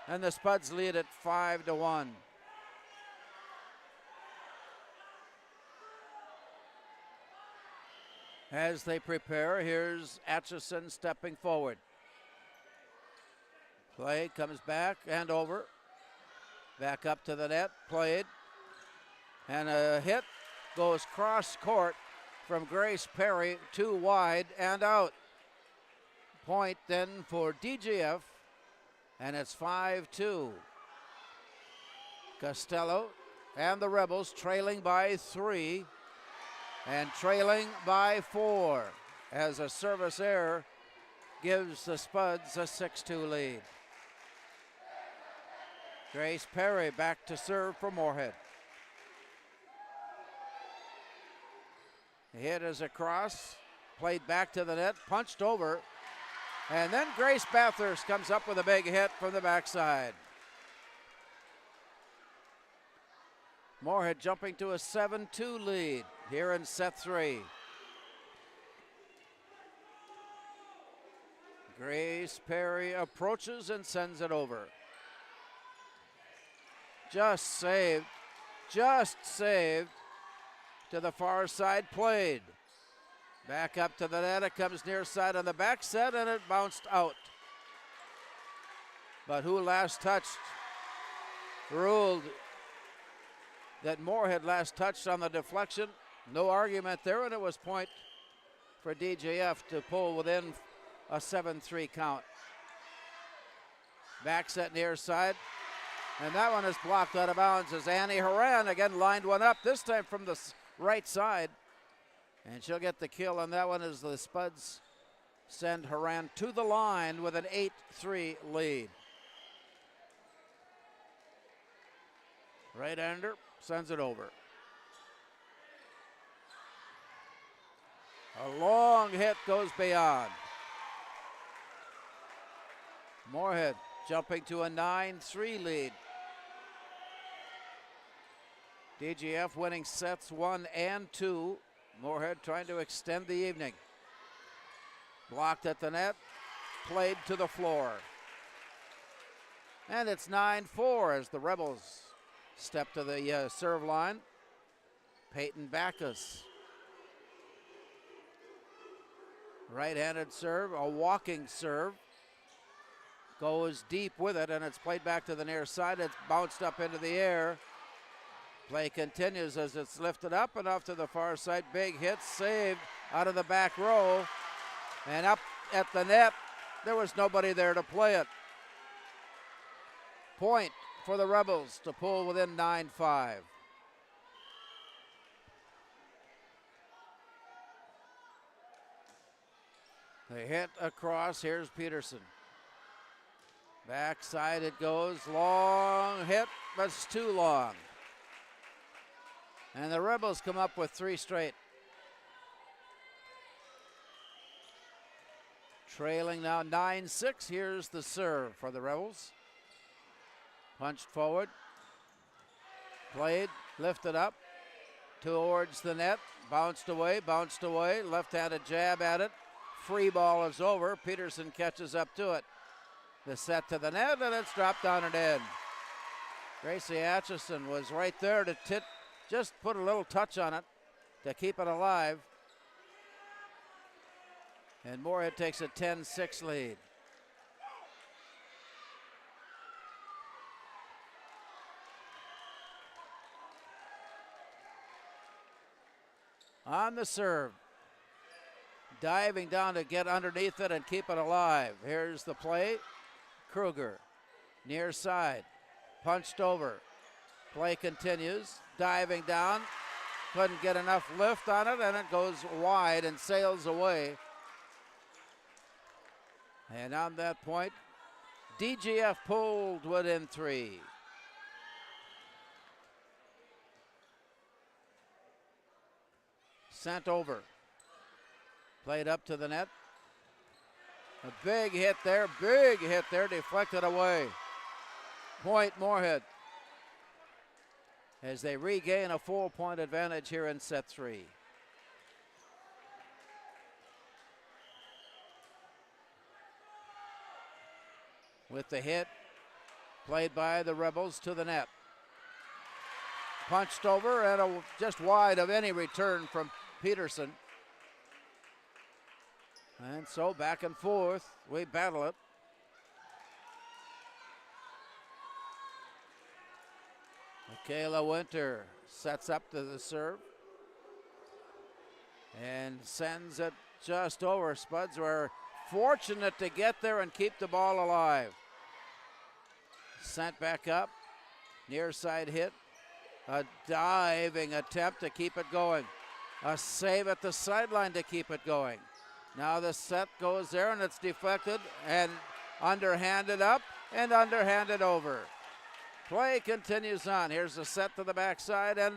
and the Spuds lead at 5-1. As they prepare, here's Atchison stepping forward. Play comes back and over. Back up to the net, played. And a hit goes cross court from Grace Perry, 2 wide and out. Point then for DGF, and it's 5-2. Costello and the Rebels trailing by 3 and trailing by 4 as a service error gives the Spuds a 6-2 lead. Grace Perry back to serve for Moorhead. The hit is across, played back to the net, punched over, and then Grace Bathurst comes up with a big hit from the backside. Moorhead jumping to a 7-2 lead here in set 3. Grace Perry approaches and sends it over. Just saved to the far side, played. Back up to the net, it comes near side on the back set and it bounced out. But who last touched ruled that Moorhead last touched on the deflection. No argument there, and it was point for DGF to pull within a 7-3 count. Back set near side. And that one is blocked out of bounds as Annie Horan again lined one up, this time from the right side. And she'll get the kill on that one as the Spuds send Horan to the line with an 8-3 lead. Right-hander sends it over. A long hit goes beyond. Moorhead jumping to a 9-3 lead. DGF winning sets 1 and 2. Moorhead trying to extend the evening. Blocked at the net, played to the floor. And it's 9-4 as the Rebels step to the serve line. Peyton Backus. Right-handed serve, a walking serve. Goes deep with it, and it's played back to the near side. It's bounced up into the air. Play continues as it's lifted up and off to the far side. Big hit, saved out of the back row. And up at the net, there was nobody there to play it. Point for the Rebels to pull within 9-5. They hit across, here's Peterson. Backside it goes, long hit, but it's too long. And the Rebels come up with 3 straight. Trailing now 9-6, here's the serve for the Rebels. Punched forward, played, lifted up towards the net, bounced away, left-handed jab at it. Free ball is over, Peterson catches up to it. The set to the net, and it's dropped down and in. Gracie Atchison was right there to just put a little touch on it to keep it alive. And Moorhead takes a 10-6 lead. On the serve. Diving down to get underneath it and keep it alive. Here's the play. Kruger, near side, punched over. Play continues, diving down. Couldn't get enough lift on it, and it goes wide and sails away. And on that point, DGF pulled within 3. Sent over. Played up to the net. A big hit there, deflected away. Point Moorhead as they regain a 4-point advantage here in set 3. With the hit, played by the Rebels to the net. Punched over and just wide of any return from Peterson. And so back and forth, we battle it. Michaela Winter sets up to the serve and sends it just over. Spuds were fortunate to get there and keep the ball alive. Sent back up, near side hit, a diving attempt to keep it going. A save at the sideline to keep it going. Now the set goes there and it's deflected and underhanded up and underhanded over. Play continues on. Here's the set to the backside and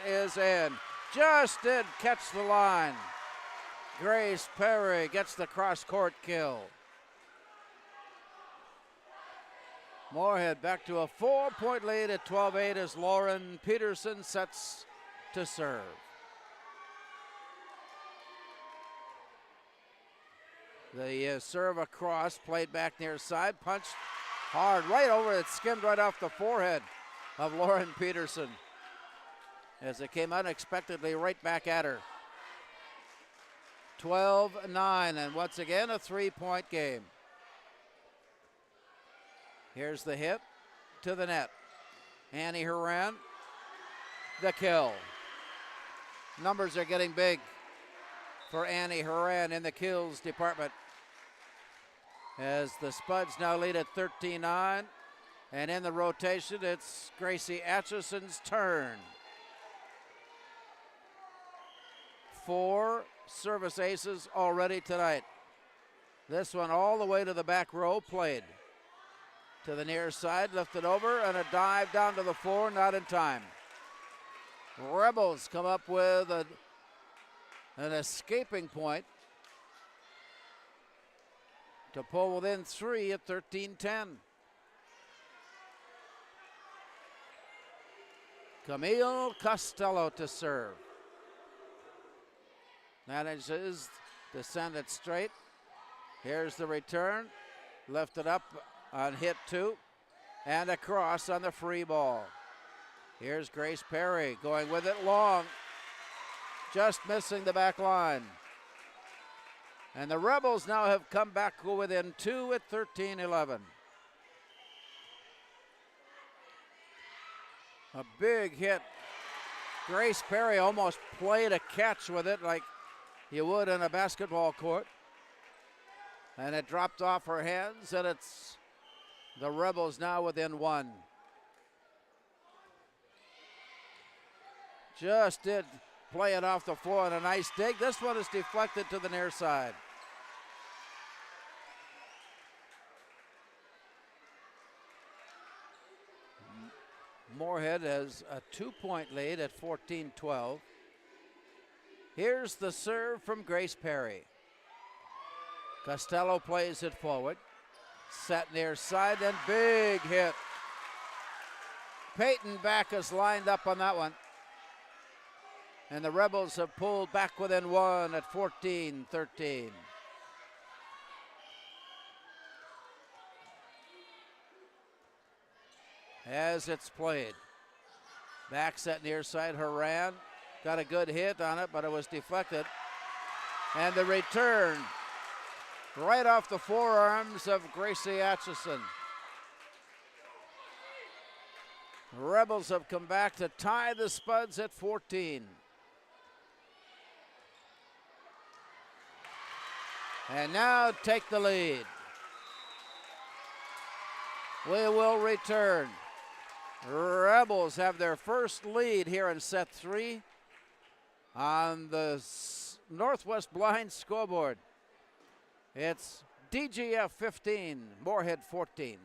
is in. Just did catch the line. Grace Perry gets the cross-court kill. Moorhead back to a 4-point lead at 12-8 as Lauren Peterson sets to serve. The serve across, played back near side, punched hard right over it, skimmed right off the forehead of Lauren Peterson as it came unexpectedly right back at her. 12-9, and once again a 3-point game. Here's the hit to the net. Annie Horan, the kill. Numbers are getting big for Annie Horan in the kills department, as the Spuds now lead at 13-9, and in the rotation it's Gracie Atchison's turn. 4 service aces already tonight. This one all the way to the back row, played to the near side, lifted over, and a dive down to the floor, not in time. Rebels come up with an escaping point to pull within 3 at 13-10. Camille Costello to serve. Manages to send it straight. Here's the return. Lifted up on hit 2 and across on the free ball. Here's Grace Perry going with it long. Just missing the back line. And the Rebels now have come back within 2 at 13-11. A big hit. Grace Perry almost played a catch with it like you would in a basketball court. And it dropped off her hands, and it's the Rebels now within 1. Just did play it off the floor and a nice dig. This one is deflected to the near side. Moorhead has a 2-point lead at 14-12. Here's the serve from Grace Perry. Costello plays it forward. Set near side and big hit. Peyton Backus lined up on that one. And the Rebels have pulled back within 1 at 14-13. As it's played. Back set near side, Horan got a good hit on it, but it was deflected. And the return right off the forearms of Gracie Atchison. Rebels have come back to tie the Spuds at 14. And now take the lead. We will return. Rebels have their first lead here in set 3 on the Northwest Blind scoreboard. It's DGF 15, Moorhead 14.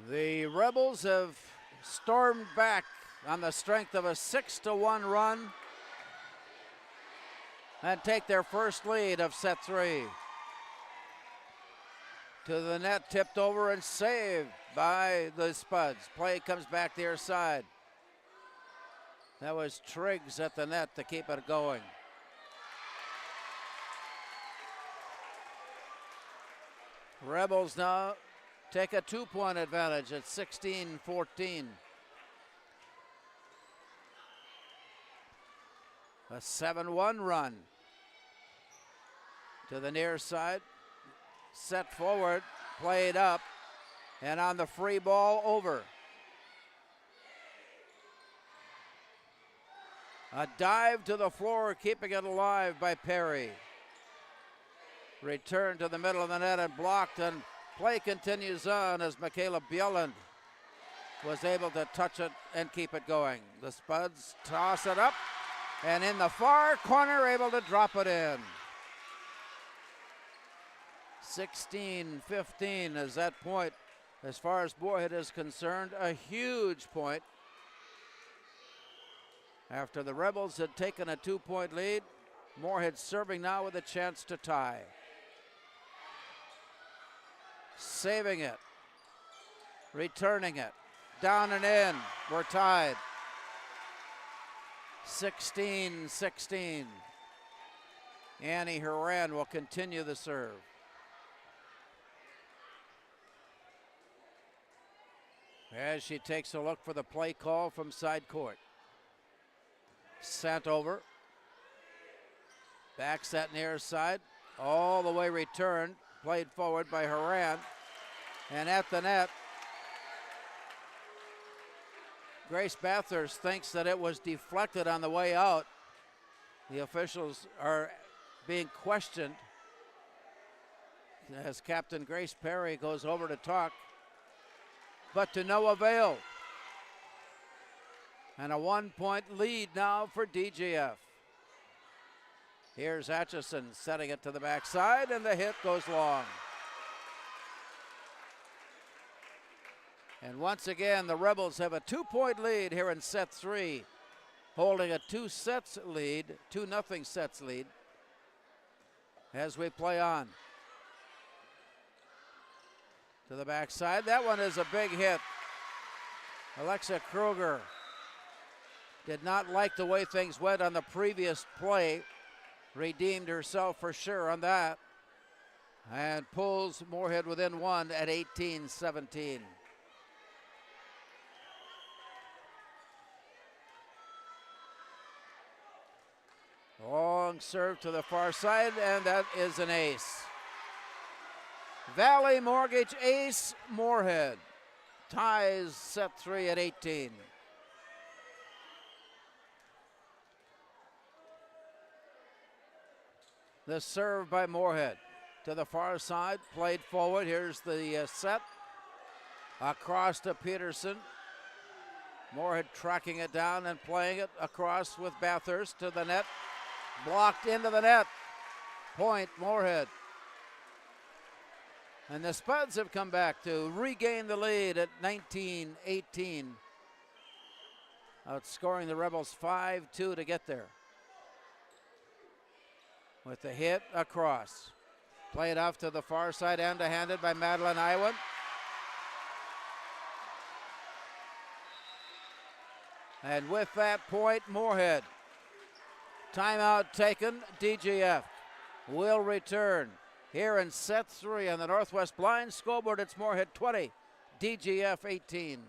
The Rebels have stormed back on the strength of a 6-1 run and take their first lead of set 3. To the net, tipped over and saved by the Spuds. Play comes back their side. That was Triggs at the net to keep it going. Rebels now take a 2-point advantage at 16-14. A 7-1 run to the near side. Set forward, played up, and on the free ball, over. A dive to the floor, keeping it alive by Perry. Return to the middle of the net and blocked, and play continues on as Michaela Bjelland was able to touch it and keep it going. The Spuds toss it up, and in the far corner, able to drop it in. 16-15 is that point. As far as Moorhead is concerned, a huge point. After the Rebels had taken a 2-point lead, Moorhead serving now with a chance to tie. Saving it, returning it, down and in, we're tied. 16-16. Annie Horan will continue the serve. As she takes a look for the play call from side court. Sent over. Back set near side. All the way returned. Played forward by Horan. And at the net, Grace Bathurst thinks that it was deflected on the way out. The officials are being questioned as Captain Grace Perry goes over to talk, but to no avail. And a 1-point lead now for DGF. Here's Atchison setting it to the backside, and the hit goes long. And once again, the Rebels have a 2-point lead here in set 3, holding a 2-0 sets lead as we play on. To the backside, that one is a big hit. Alexa Kruger did not like the way things went on the previous play, redeemed herself for sure on that, and pulls Moorhead within one at 18-17. Long serve to the far side, and that is an ace. Valley Mortgage ace Moorhead ties set 3 at 18. The serve by Moorhead to the far side, played forward. Here's the set across to Peterson. Moorhead tracking it down and playing it across with Bathurst to the net. Blocked into the net. Point Moorhead. And the Spuds have come back to regain the lead at 19-18. Outscoring the Rebels 5-2 to get there. With the hit across. Played off to the far side, end-to-handed by Madeline Iwan. And with that point, Moorhead. Timeout taken, DGF will return. Here in set 3 on the Northwest Blind scoreboard, it's Moorhead 20, DGF 18.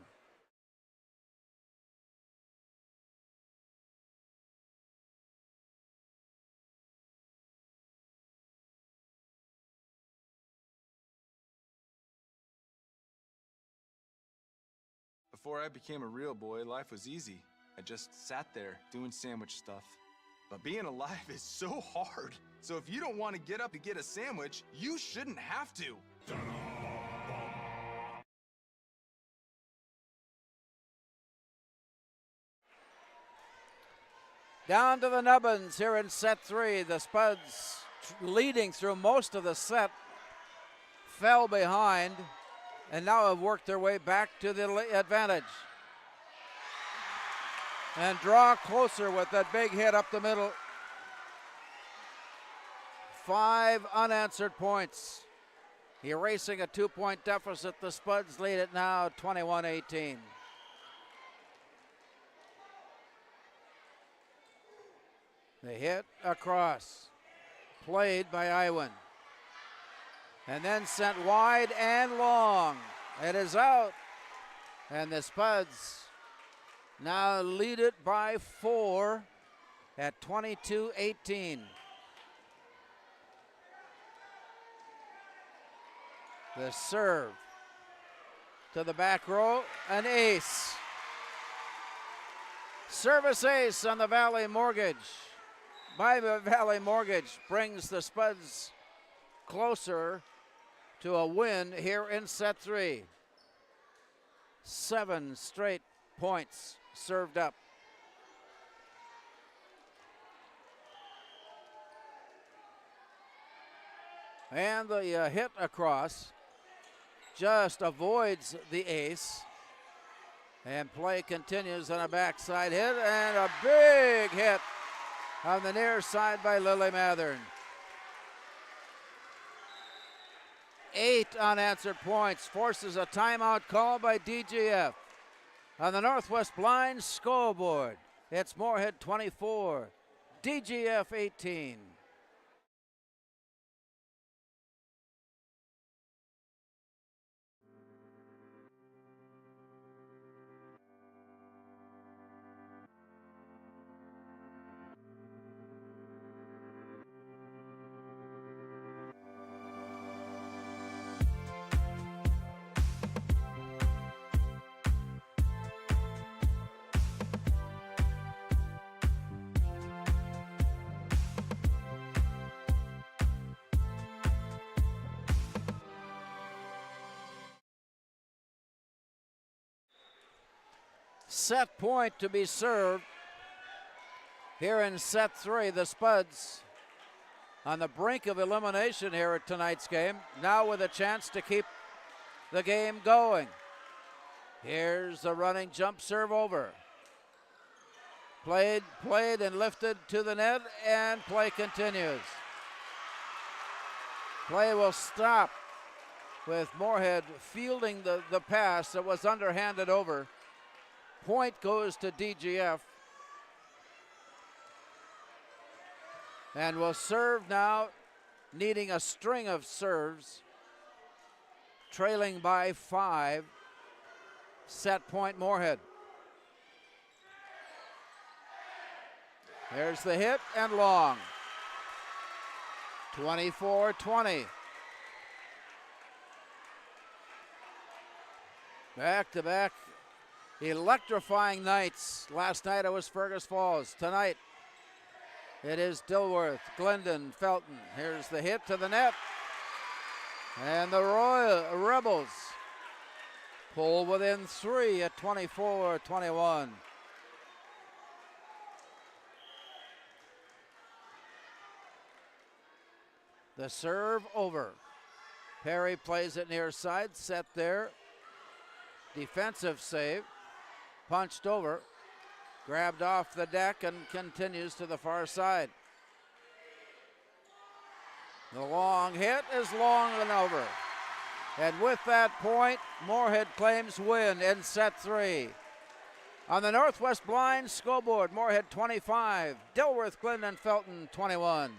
Before I became a real boy, life was easy. I just sat there doing sandwich stuff. But being alive is so hard. So if you don't want to get up to get a sandwich, you shouldn't have to. Down to the nubbins here in set 3. The Spuds leading through most of the set. Fell behind and now have worked their way back to the advantage. And draw closer with that big hit up the middle. 5 unanswered points. Erasing a 2-point deficit. The Spuds lead it now 21-18. The hit across. Played by Iwan. And then sent wide and long. It is out. And the Spuds now lead it by 4 at 22-18. The serve to the back row, an ace. Service ace on the Valley Mortgage. By the Valley Mortgage brings the Spuds closer to a win here in set 3. 7 straight points served up. And the hit across just avoids the ace. And play continues on a backside hit, and a big hit on the near side by Lily Mathern. 8 unanswered points forces a timeout call by DGF. On the Northwest Blind scoreboard, it's Moorhead 24, DGF 18. Set point to be served here in set 3. The Spuds on the brink of elimination here at tonight's game, now with a chance to keep the game going. Here's the running jump serve over. Played and lifted to the net, and play continues. Play will stop with Moorhead fielding the pass that was underhanded over. Point goes to DGF. And will serve now, needing a string of serves. Trailing by 5. Set point Moorhead. There's the hit and long. 24-20. Back-to-back electrifying nights. Last night it was Fergus Falls. Tonight it is Dilworth, Glendon, Felton. Here's the hit to the net. And the Royal Rebels pull within 3 at 24-21. The serve over. Perry plays it near side, set there. Defensive save. Punched over, grabbed off the deck, and continues to the far side. The long hit is long and over. And with that point, Moorhead claims win in set 3. On the Northwest Blind scoreboard, Moorhead 25, Dilworth, Glendon, Felton 21.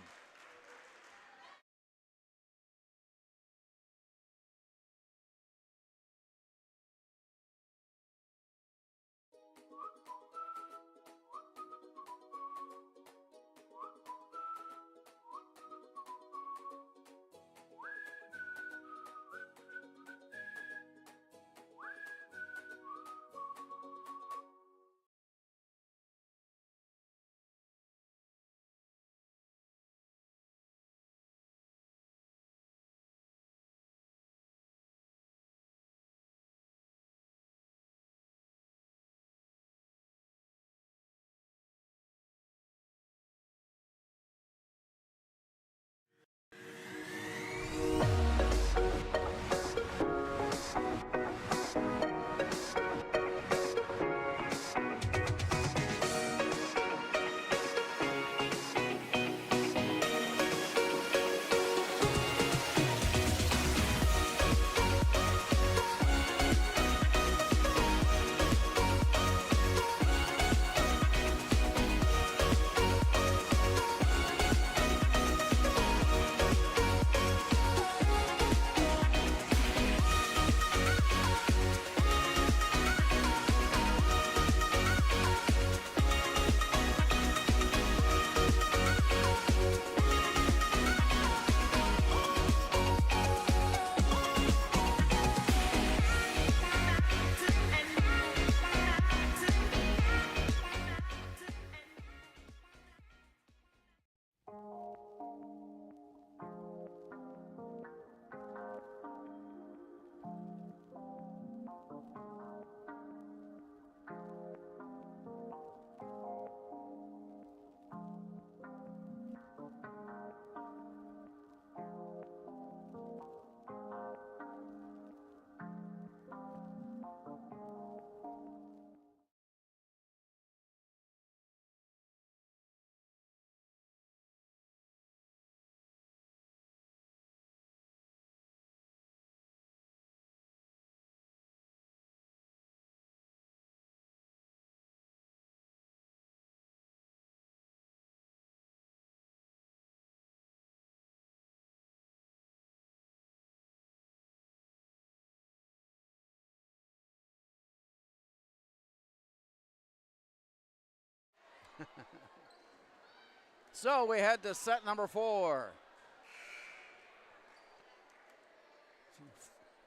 So we head to set number 4.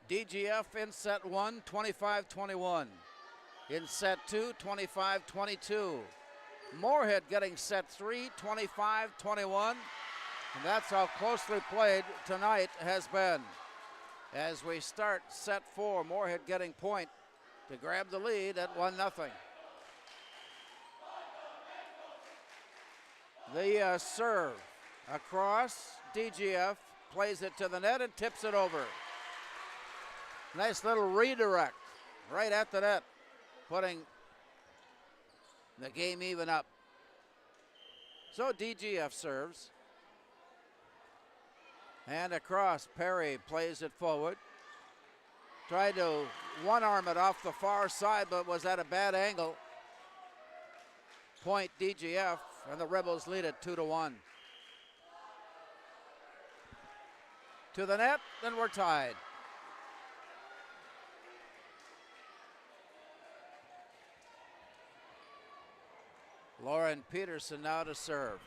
DGF in set 1, 25-21. In set 2, 25-22. Moorhead getting set 3, 25-21. And that's how closely played tonight has been. As we start set 4, Moorhead getting point to grab the lead at 1-0. The serve across, DGF plays it to the net and tips it over. Nice little redirect right at the net, putting the game even up. So DGF serves. And across, Perry plays it forward. Tried to one-arm it off the far side, but was at a bad angle. Point DGF, and the Rebels lead it 2-1. To the net, and we're tied. Lauren Peterson now to serve.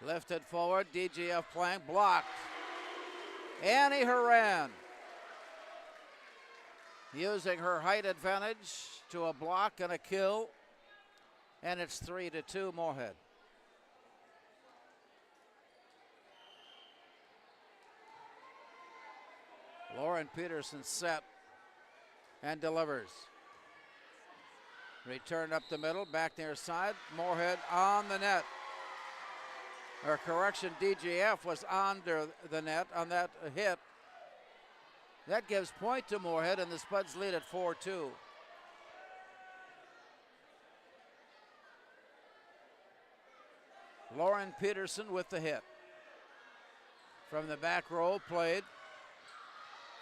Lifted forward, DGF playing, blocked. Annie Horan using her height advantage to a block and a kill. And it's 3-2 Moorhead. Lauren Peterson set and delivers. Return up the middle, back near side. Moorhead on the net. Or correction, DGF was under the net on that hit. That gives point to Moorhead, and the Spuds lead at 4-2. Lauren Peterson with the hit. From the back row, played.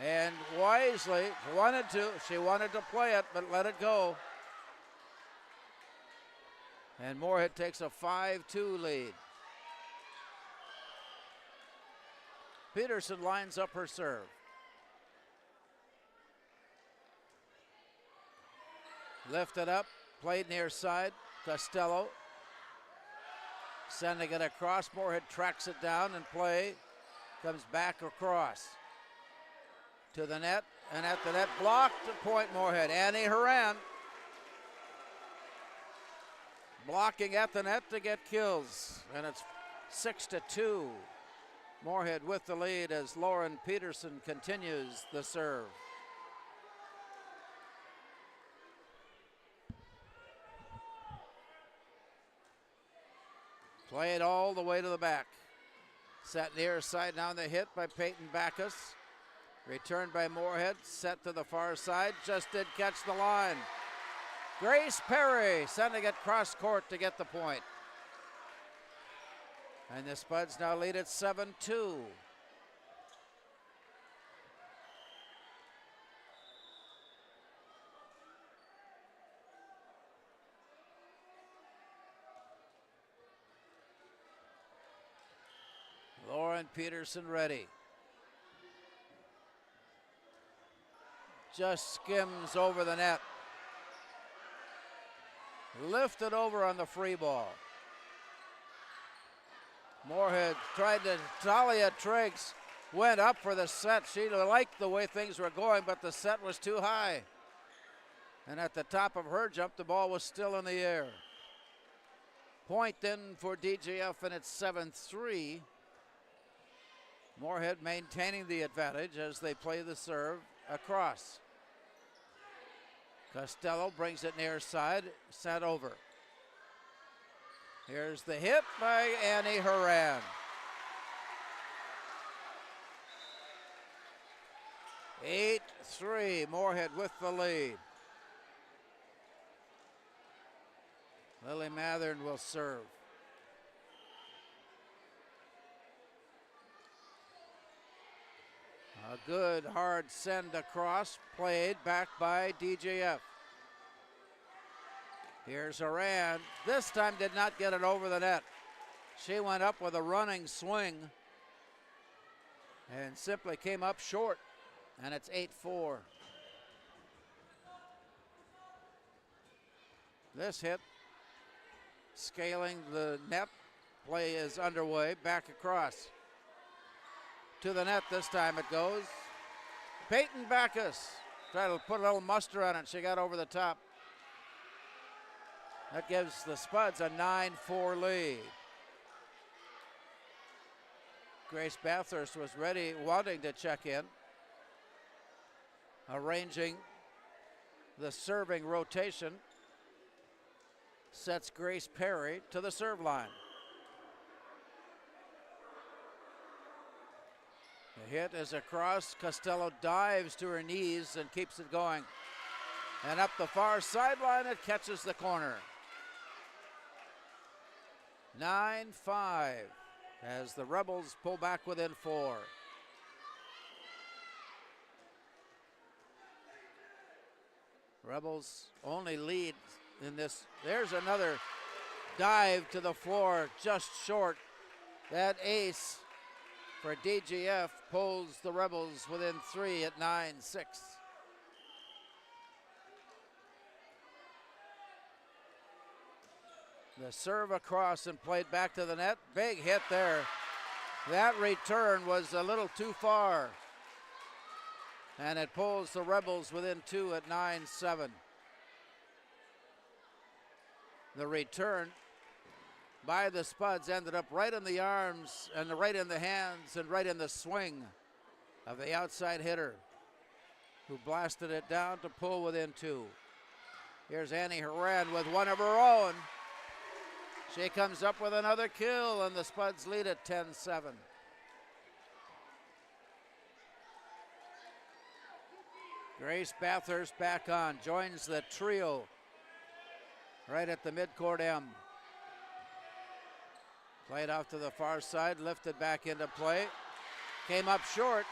And wisely, she wanted to play it, but let it go. And Moorhead takes a 5-2 lead. Peterson lines up her serve. Lifted up, played near side, Costello. Sending it across, Moorhead tracks it down and play. Comes back across. To the net, and at the net, blocked to point Moorhead. Annie Horan blocking at the net to get kills, and it's 6-2. Moorhead with the lead as Lauren Peterson continues the serve. Played all the way to the back. Set near side, now the hit by Peyton Backus. Returned by Moorhead, set to the far side, just did catch the line. Grace Perry sending it cross court to get the point. And the Spuds now lead at 7-2. Lauren Peterson ready. Just skims over the net. Lifted over on the free ball. Moorhead tried to, Talia Triggs went up for the set. She liked the way things were going, but the set was too high. And at the top of her jump, the ball was still in the air. Point then for DGF, and it's 7-3. Moorhead maintaining the advantage as they play the serve across. Costello brings it near side, set over. Here's the hit by Annie Horan. 8-3, Moorhead with the lead. Lily Mathern will serve. A good hard send across, played back by DGF. Here's Horan. This time did not get it over the net. She went up with a running swing and simply came up short, and it's 8-4. This hit scaling the net. Play is underway. Back across to the net. This time it goes. Peyton Backus tried to put a little muster on it. She got over the top. That gives the Spuds a 9-4 lead. Grace Bathurst was ready, wanting to check in, arranging the serving rotation. Sets Grace Perry to the serve line. The hit is across. Costello dives to her knees and keeps it going. And up the far sideline, it catches the corner. 9-5 as the Rebels pull back within 4. Rebels only lead in this. There's another dive to the floor, just short. That ace for DGF pulls the Rebels within 3 at 9-6. The serve across and played back to the net. Big hit there. That return was a little too far. And it pulls the Rebels within 2 at 9-7. The return by the Spuds ended up right in the arms and right in the hands and right in the swing of the outside hitter, who blasted it down to pull within 2. Here's Annie Horan with one of her own. She comes up with another kill, and the Spuds lead at 10-7. Grace Bathurst back on, joins the trio right at the midcourt M. Played off to the far side, lifted back into play. Came up short.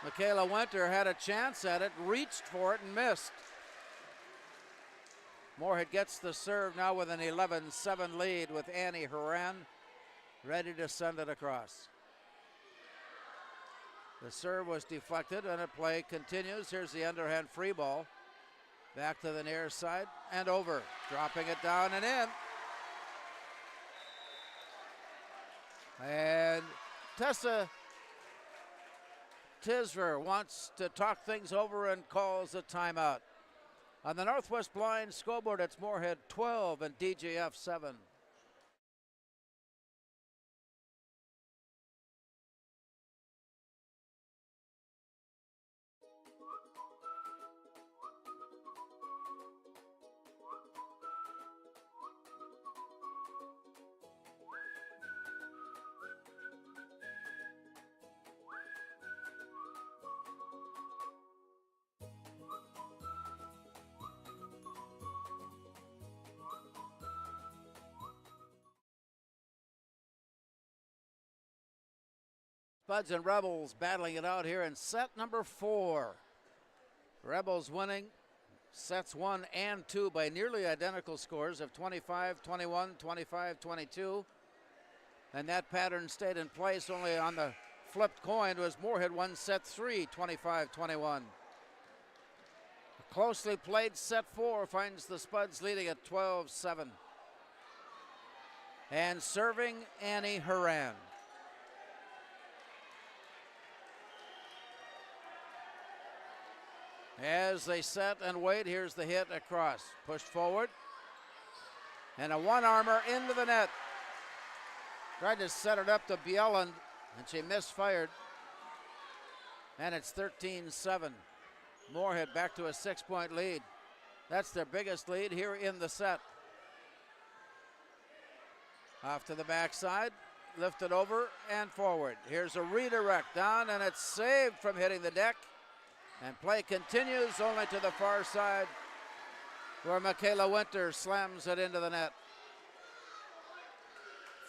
Michaela Winter had a chance at it, reached for it and missed. Moorhead gets the serve now with an 11-7 lead with Annie Horan ready to send it across. The serve was deflected and a play continues. Here's the underhand free ball. Back to the near side and over. Dropping it down and in. And Tessa Tisver wants to talk things over and calls a timeout. On the Northwest Blind scoreboard, it's Moorhead 12 and DGF 7. Spuds and Rebels battling it out here in set number 4. Rebels winning sets 1 and 2 by nearly identical scores of 25-21, 25-22. And that pattern stayed in place. Only on the flipped coin was Moorhead won set 3, 25-21. A closely played set 4 finds the Spuds leading at 12-7. And serving Annie Horan. As they set and wait, here's the hit across. Pushed forward. And a one-armer into the net. Tried to set it up to Bjelland, and she misfired. And it's 13-7. Moorhead back to a 6-point lead. That's their biggest lead here in the set. Off to the backside. Lifted over and forward. Here's a redirect down, and it's saved from hitting the deck. And play continues only to the far side where Michaela Winter slams it into the net.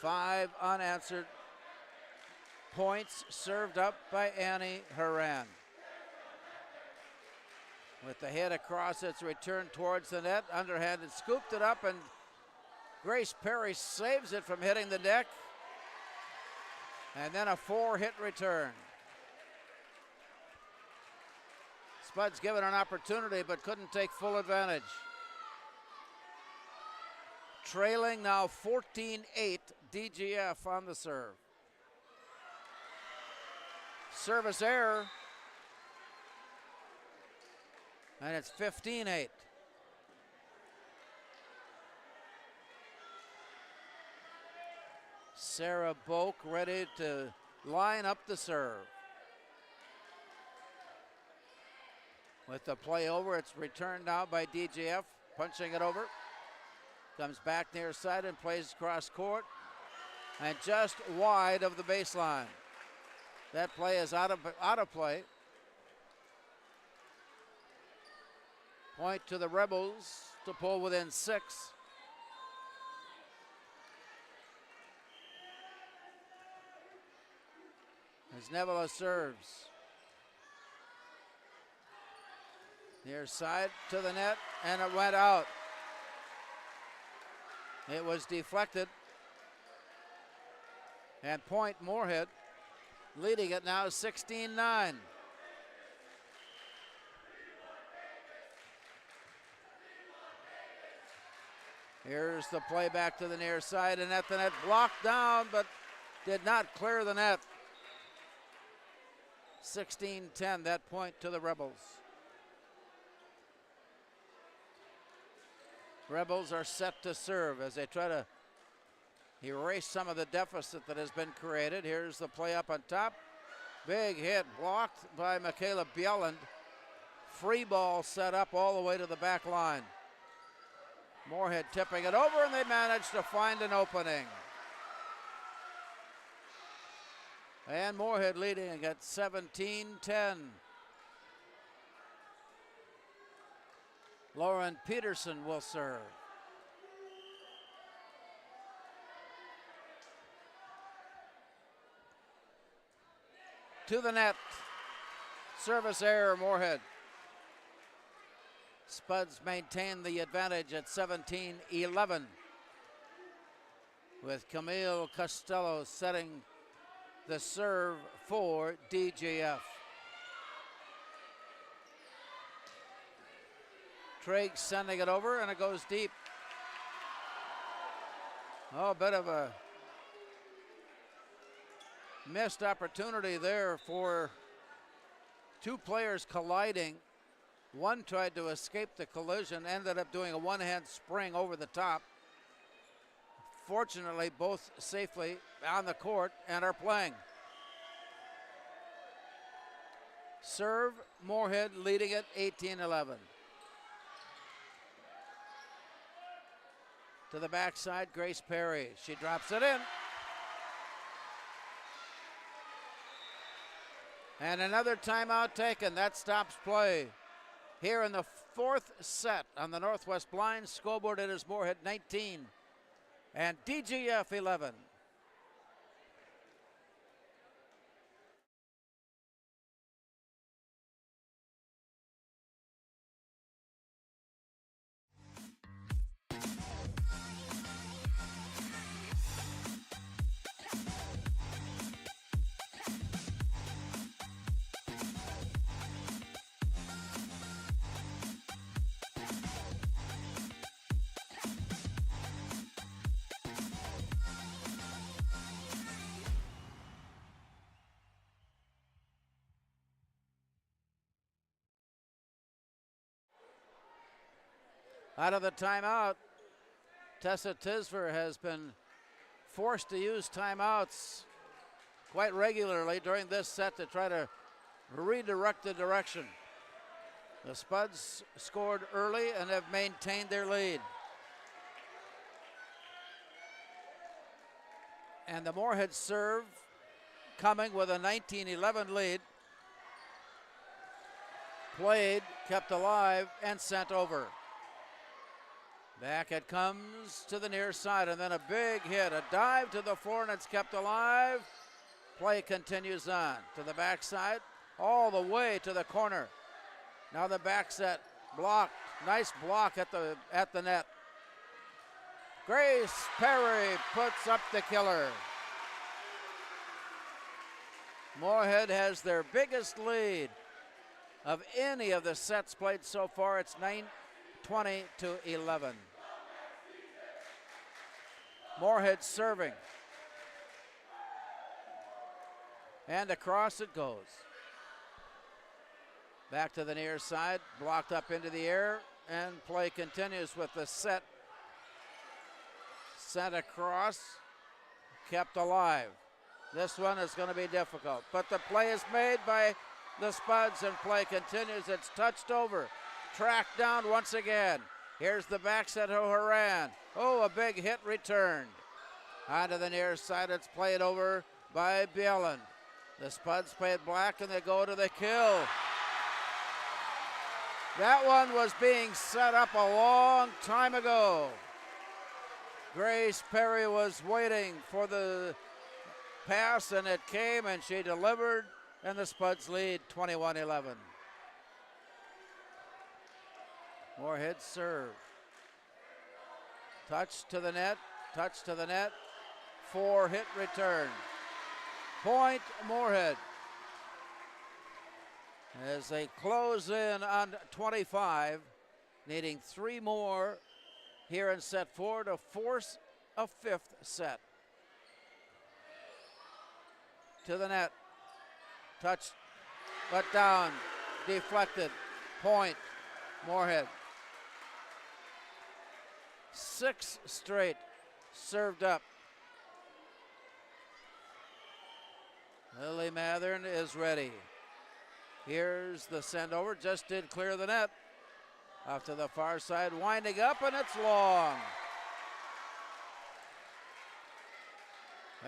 5 unanswered points served up by Annie Horan. With the hit across, it's returned towards the net. Underhanded scooped it up, and Grace Perry saves it from hitting the deck. And then a 4-hit return. Spuds given an opportunity but couldn't take full advantage. Trailing now 14-8, DGF on the serve. Service error. And it's 15-8. Sarah Boak ready to line up the serve. With the play over, it's returned now by DGF, punching it over. Comes back near side and plays cross court. And just wide of the baseline. That play is out of play. Point to the Rebels to pull within 6. As Nevela serves. Near side to the net, and it went out. It was deflected. And point Moorhead, leading it now 16-9. Here's the play back to the near side, and at the net, blocked down, but did not clear the net. 16-10, that point to the Rebels. Rebels are set to serve as they try to erase some of the deficit that has been created. Here's the play up on top. Big hit, blocked by Michaela Bjelland. Free ball set up all the way to the back line. Moorhead tipping it over, and they manage to find an opening. And Moorhead leading at 17-10. Lauren Peterson will serve. To the net. Service error, Moorhead. Spuds maintain the advantage at 17-11. With Camille Costello setting the serve for DGF. Trigg sending it over, and it goes deep. Oh, a bit of a missed opportunity there for two players colliding. One tried to escape the collision, ended up doing a one-hand spring over the top. Fortunately, both safely on the court and are playing. Serve, Moorhead leading it 18-11. To the backside, Grace Perry. She drops it in. And another timeout taken. That stops play. Here in the fourth set on the Northwest Blinds scoreboard, it is Moorhead 19 and DGF 11. Out of the timeout, Tessa Tisver has been forced to use timeouts quite regularly during this set to try to redirect the direction. The Spuds scored early and have maintained their lead. And the Moorhead serve coming with a 19-11 lead. Played, kept alive, and sent over. Back it comes to the near side, and then a big hit, a dive to the floor, and it's kept alive. Play continues on to the backside, all the way to the corner. Now the back set blocked, nice block at the net. Grace Perry puts up the killer. Moorhead has their biggest lead of any of the sets played so far. It's 20 to 11. Moorhead serving. And across it goes. Back to the near side, blocked up into the air, and play continues with the set. Set across, kept alive. This one is going to be difficult, but the play is made by the Spuds and play continues. It's touched over, tracked down once again. Here's the back set to Horan. Oh, a big hit returned. Onto the near side, it's played over by Bielan. The Spuds play it black and they go to the kill. That one was being set up a long time ago. Grace Perry was waiting for the pass and it came and she delivered and the Spuds lead 21-11. Moorhead serve. Touch to the net, 4-hit return. Point Moorhead. As they close in on 25, needing 3 more here in set 4 to force a 5th set. To the net, touched, but down, deflected, point, Moorhead. 6 straight served up. Lily Mathern is ready. Here's the send over, just did clear the net. Off to the far side, winding up, and it's long.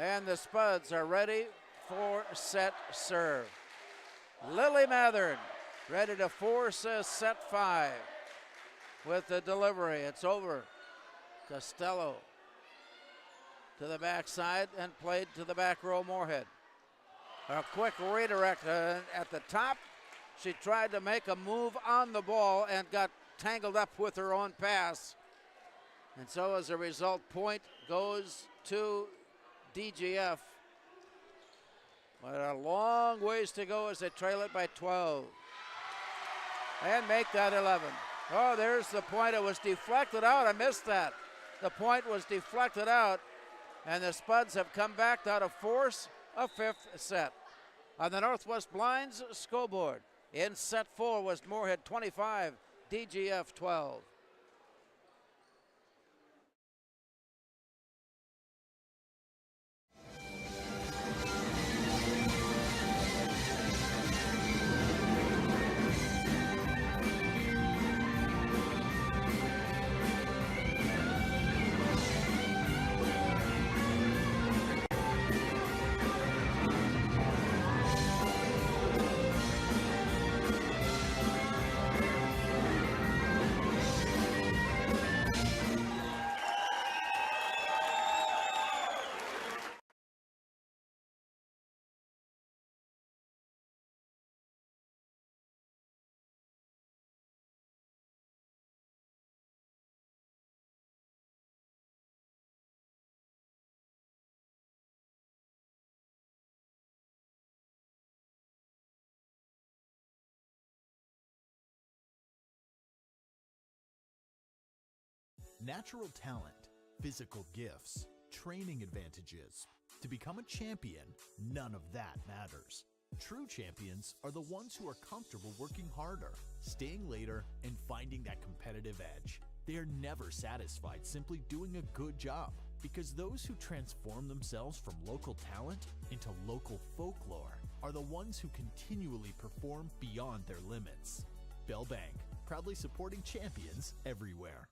And the Spuds are ready for set serve. Lily Mathern ready to force a set 5 with the delivery. It's over. Costello to the backside and played to the back row Moorhead. A quick redirect at the top. She tried to make a move on the ball and got tangled up with her own pass. And so as a result, point goes to DGF. But a long ways to go as they trail it by 12. And make that 11. Oh, there's the point. It was deflected out. I missed that. The point was deflected out. And the Spuds have come back now to force a 5th set. On the Northwest Blinds scoreboard, in set 4 was Moorhead 25, DGF 12. Natural talent, physical gifts, training advantages. To become a champion, none of that matters. True champions are the ones who are comfortable working harder, staying later, and finding that competitive edge. They are never satisfied simply doing a good job, because those who transform themselves from local talent into local folklore are the ones who continually perform beyond their limits. Bell Bank, proudly supporting champions everywhere.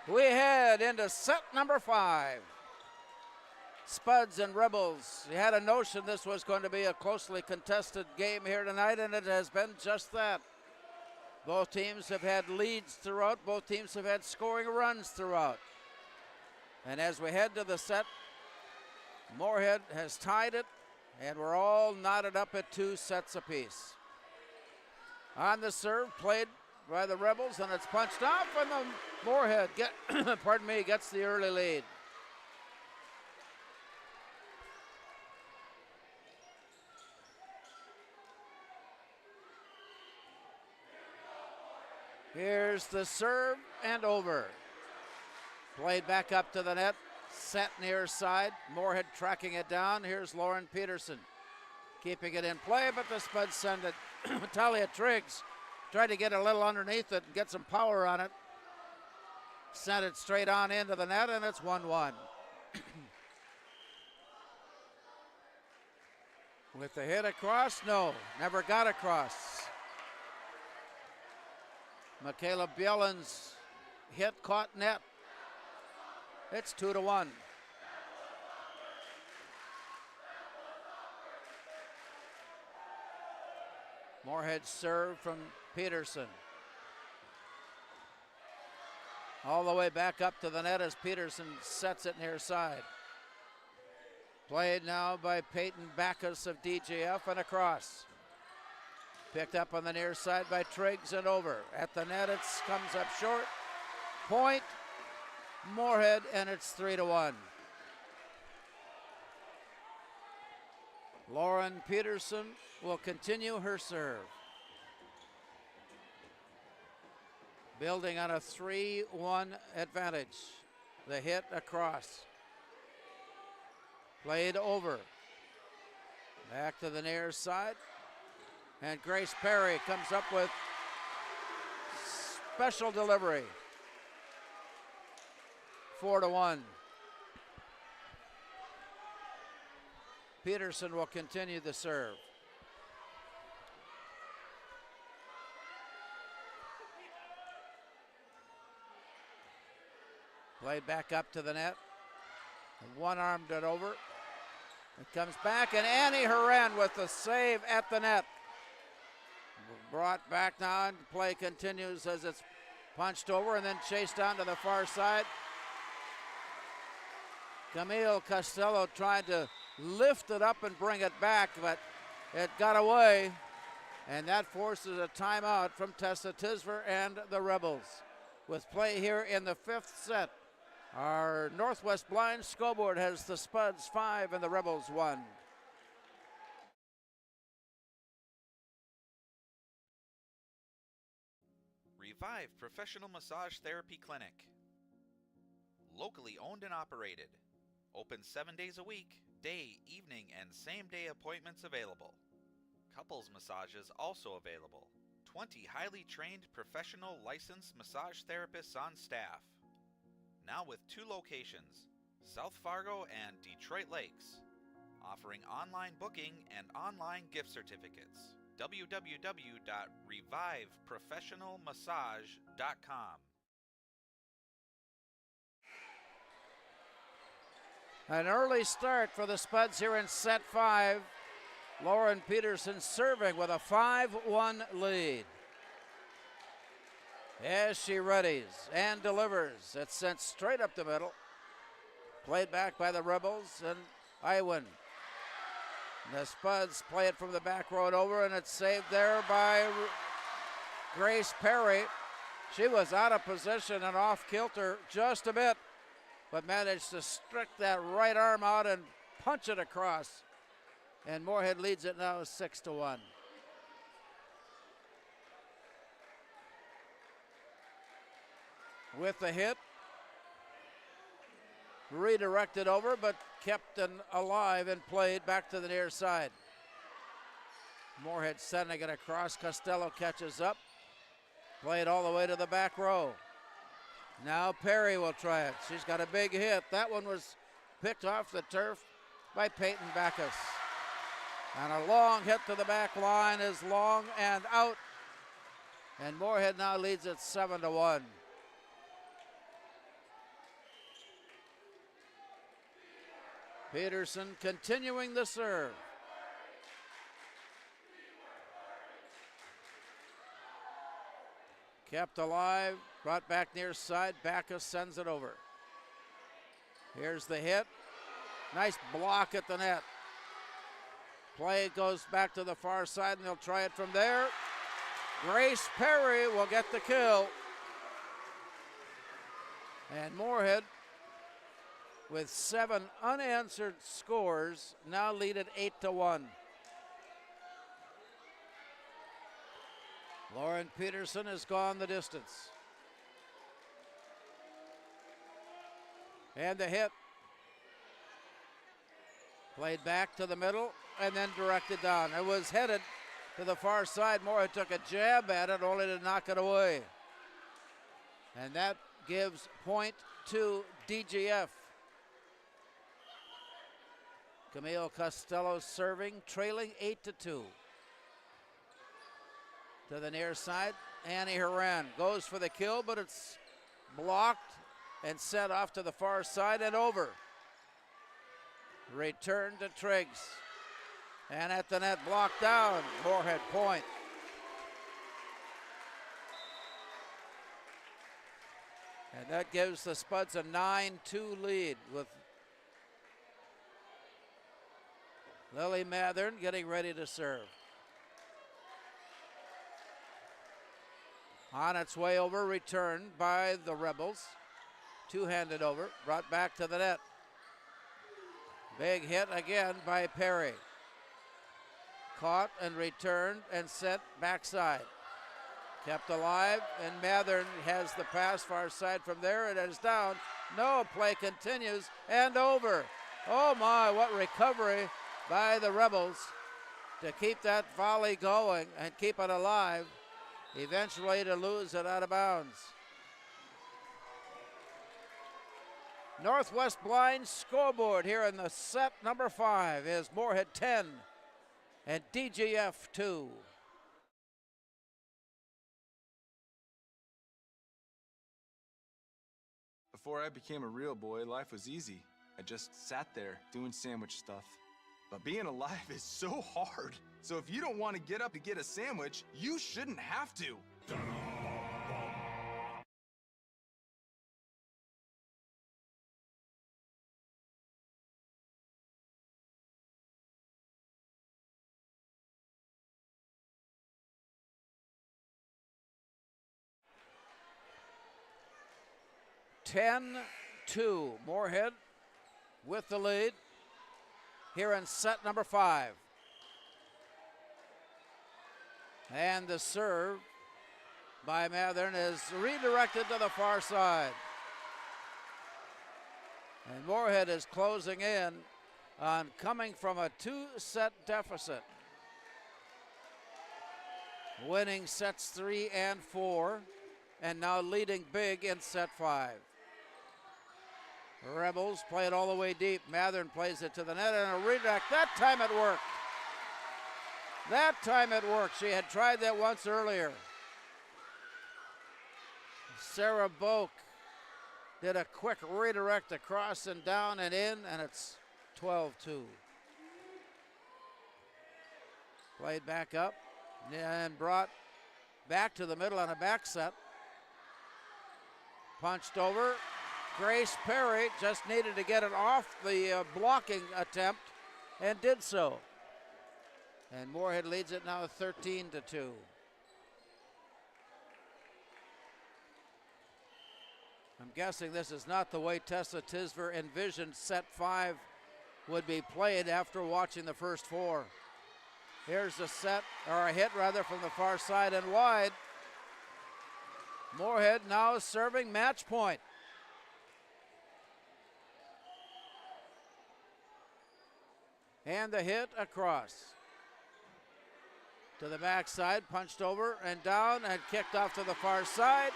We head into set number 5. Spuds and Rebels. You had a notion this was going to be a closely contested game here tonight, and it has been just that. Both teams have had leads throughout. Both teams have had scoring runs throughout. And as we head to the set, Moorhead has tied it, and we're all knotted up at 2 sets apiece. On the serve, played by the Rebels, and it's punched off, and the Moorhead gets the early lead. Here's the serve and over. Played back up to the net, set near side. Moorhead tracking it down. Here's Lauren Peterson keeping it in play, but the Spuds send it. Talia Triggs tried to get a little underneath it and get some power on it. Sent it straight on into the net, and it's 1-1. With the hit across, no, never got across. Michaela Bielen's hit caught net. It's 2-1. Moorhead serve from Peterson. All the way back up to the net as Peterson sets it near side. Played now by Peyton Backus of DGF and across. Picked up on the near side by Triggs and over. At the net, it comes up short. Point, Moorhead, and it's 3-1. Lauren Peterson will continue her serve. Building on a 3-1 advantage. The hit across. Played over. Back to the near side. And Grace Perry comes up with special delivery. 4-1. Peterson will continue the serve. Played back up to the net. One-armed it over. It comes back, and Annie Horan with the save at the net. Brought back now, and play continues as it's punched over and then chased down to the far side. Camille Costello tried to lift it up and bring it back, but it got away, and that forces a timeout from Tessa Tisver and the Rebels. With play here in the 5th set, our Northwest Blind scoreboard has the Spuds 5 and the Rebels 1. Revive Professional Massage Therapy Clinic. Locally owned and operated. Open 7 days a week, day, evening, and same-day appointments available. Couples massages also available. 20 highly trained professional licensed massage therapists on staff. Now with 2 locations, South Fargo and Detroit Lakes. Offering online booking and online gift certificates. www.reviveprofessionalmassage.com. An early start for the Spuds here in set 5. Lauren Peterson serving with a 5-1 lead. As she readies and delivers, it's sent straight up the middle. Played back by the Rebels and Iwin. The Spuds play it from the back row and over, and it's saved there by Grace Perry. She was out of position and off kilter just a bit, but managed to stick that right arm out and punch it across. And Moorhead leads it now 6-1. With the hit, redirected over, but kept alive and played back to the near side. Moorhead sending it across. Costello catches up. Played all the way to the back row. Now Perry will try it. She's got a big hit. That one was picked off the turf by Peyton Backus. And a long hit to the back line is long and out. And Moorhead now leads it 7-1. Peterson continuing the serve. Kept alive, brought back near side. Backus sends it over. Here's the hit. Nice block at the net. Play goes back to the far side, and they'll try it from there. Grace Perry will get the kill. And Moorhead, with 7 unanswered scores, now lead at 8-1. Lauren Peterson has gone the distance. And the hit. Played back to the middle and then directed down. It was headed to the far side. Moorhead took a jab at it, only to knock it away. And that gives point to DGF. Camille Costello serving, trailing 8-2. To the near side, Annie Horan goes for the kill, but it's blocked and set off to the far side and over. Return to Triggs. And at the net, blocked down. Moorhead point. And that gives the Spuds a 9-2 lead with Lily Mathern getting ready to serve. On its way over, returned by the Rebels. Two-handed over, brought back to the net. Big hit again by Perry. Caught and returned and sent backside. Kept alive, and Mathern has the pass far side from there. It is down. No, play continues and over. Oh my, what recovery by the Rebels to keep that volley going and keep it alive. Eventually to lose it out of bounds. Northwest Blind scoreboard here in the set number 5 is Moorhead 10 and DGF 2. Before I became a real boy, life was easy. I just sat there doing sandwich stuff. But being alive is so hard. So if you don't want to get up to get a sandwich, you shouldn't have to. Ten 2, Moorhead with the lead here in set number 5. And the serve by Mathern is redirected to the far side. And Moorhead is closing in on coming from a 2-set deficit. Winning sets 3 and 4, and now leading big in set 5. The Rebels play it all the way deep. Mathern plays it to the net and a redirect. That time it worked. That time it worked. She had tried that once earlier. Sarah Boak did a quick redirect across and down and in, and it's 12-2. Played back up and brought back to the middle on a back set. Punched over. Grace Perry just needed to get it off the blocking attempt and did so. And Moorhead leads it now 13-2. I'm guessing this is not the way Tessa Tisver envisioned set 5 would be played after watching the first 4. Here's a set, or a hit rather, from the far side and wide. Moorhead now serving match point. And the hit across. To the backside, punched over and down and kicked off to the far side.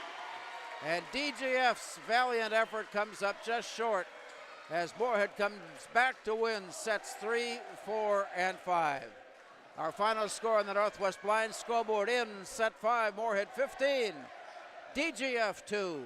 And DGF's valiant effort comes up just short as Moorhead comes back to win sets 3, 4, and 5. Our final score on the Northwest Blind scoreboard in set 5, Moorhead 15, DGF 2.